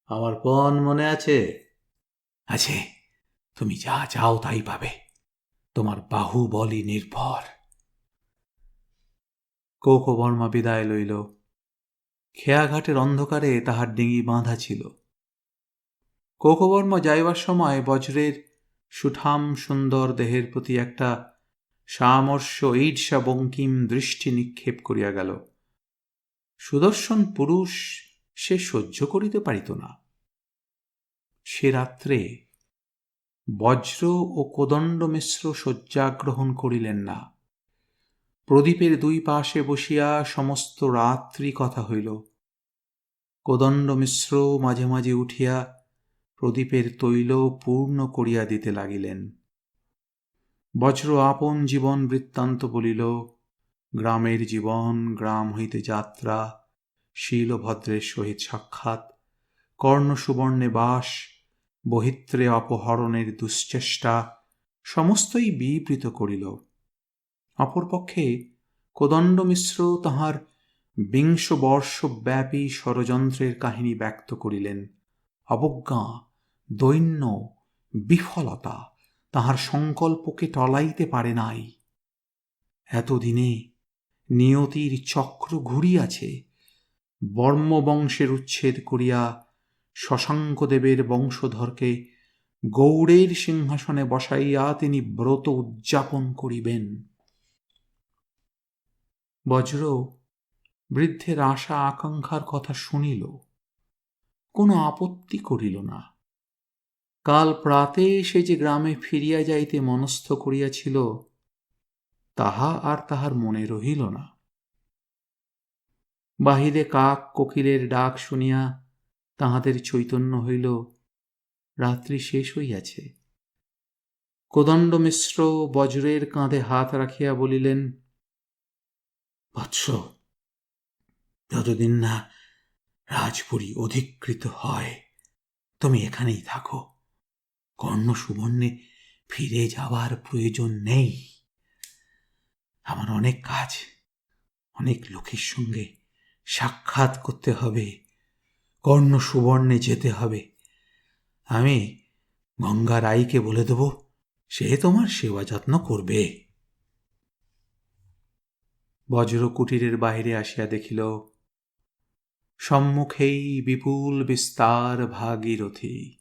আমার পণ মনে আছে? আছে, তুমি যা চাও তাই পাবে। তোমার বাহুবলই নির্ভর। কৌকবর্মা বিদায় লইল। খেয়াঘাটের অন্ধকারে তাহার ডিঙি বাঁধা ছিল। কৌকবর্মা যাইবার সময় বজ্রের সুঠাম সুন্দর দেহের প্রতি একটা সামর্শ্য ঈর্ষা বঙ্কিম দৃষ্টি নিক্ষেপ করিয়া গেল। সুদর্শন পুরুষ সে সহ্য করিতে পারিত না। সে রাত্রে বজ্র ও কোদণ্ড মিশ্র শয্যাগ্রহণ করিলেন না। প্রদীপের দুই পাশে বসিয়া সমস্ত রাত্রি কথা হইল। কোদণ্ড মিশ্র মাঝে মাঝে উঠিয়া প্রদীপের তৈল পূর্ণ করিয়া দিতে লাগিলেন। বজ্র আপন জীবন বৃত্তান্ত বলিল। গ্রামের জীবন, গ্রাম হইতে যাত্রা, শীলভদ্রের সহিত সাক্ষাৎ, কর্ণ সুবর্ণে বাস, বহিত্রে অপহরণের দুশ্চেষ্টা সমস্তই বিবৃত করিল। অপরপক্ষে কোদণ্ড মিশ্র তাহার ২০ বর্ষব্যাপী ষড়যন্ত্রের কাহিনী ব্যক্ত করিলেন। অবজ্ঞা, দৈন্য, বিফলতা তাহার সংকল্পকে টলাইতে পারে নাই। এতদিনে নিয়তির চক্র ঘুরিয়াছে। বর্মবংশের উচ্ছেদ করিয়া শশাঙ্কদেবের বংশধরকে গৌড়ের সিংহাসনে বসাইয়া তিনি ব্রত উদযাপন করিবেন। বজ্র বৃদ্ধের আশা আকাঙ্ক্ষার কথা শুনিল, কোনো আপত্তি করিল না। কাল প্রাতে সে যে গ্রামে ফিরিয়া যাইতে মনস্থ করিয়াছিল, তাহা আর তাহার মনে রহিল না। বাহিরে কাক কোকিলের ডাক শুনিয়া তাহাদের চৈতন্য হইল, রাত্রি শেষ হইয়াছে। কোদণ্ড মিশ্র বজ্রের কাঁধে হাত রাখিয়া বলিলেন, বৎস, যতদিন না রাজপুরী অধিকৃত হয় তুমি এখানেই থাকো। কর্ণ সুবর্ণে ফিরে যাবার প্রয়োজন নেই। আমার অনেক কাজ, অনেক লোকের সঙ্গে সাক্ষাৎ করতে হবে। কর্ণ সুবর্ণে যেতে হবে। আমি গঙ্গা রাইকে বলে দেব, সে তোমার সেবা যত্ন করবে। বজ্র কুটিরের বাহিরে আসিয়া দেখিল, সম্মুখেই বিপুল বিস্তার ভাগীরথী।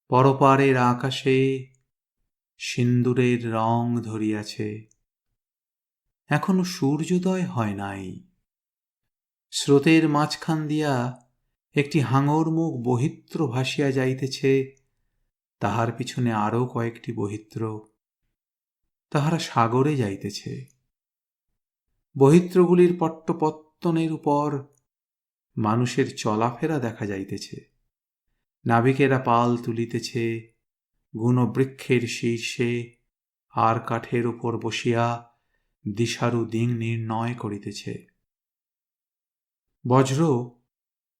পরপারের আকাশে সিন্দুরের রং ধরিয়াছে। এখনো সূর্যোদয় হয় নাই। স্রোতের মাঝখান দিয়া একটি হাঙর মুখ বহিত্র ভাসিয়া যাইতেছে, তাহার পিছনে আরও কয়েকটি বহিত্র। তাহারা সাগরে যাইতেছে। বহিত্রগুলির পট্টপত্তনের উপর মানুষের চলাফেরা দেখা যাইতেছে। নাবিকেরা পাল তুলিতেছে, গুণবৃক্ষের শীর্ষে আর কাঠের উপর বসিয়া দিশারু দিং নির্ণয় করিতেছে। বজ্র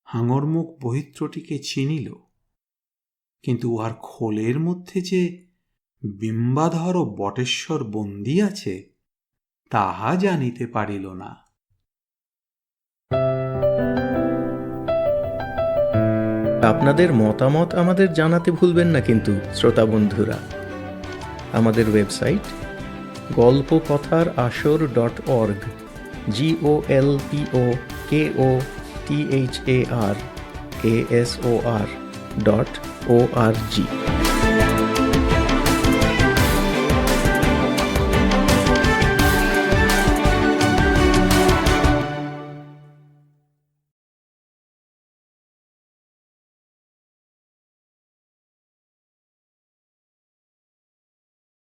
হাঙরমুখ বহিত্রটিকে চিনিল, কিন্তু উহার খোলের মধ্যে যে বিম্বাধর ও বটেশ্বর বন্দী আছে তাহা জানিতে পারিল না। আপনাদের মতামত আমাদের জানাতে ভুলবেন না কিন্তু শ্রোতা বন্ধুরা। আমাদের ওয়েবসাইট golpokothar-asor.org golpokothar-asor.org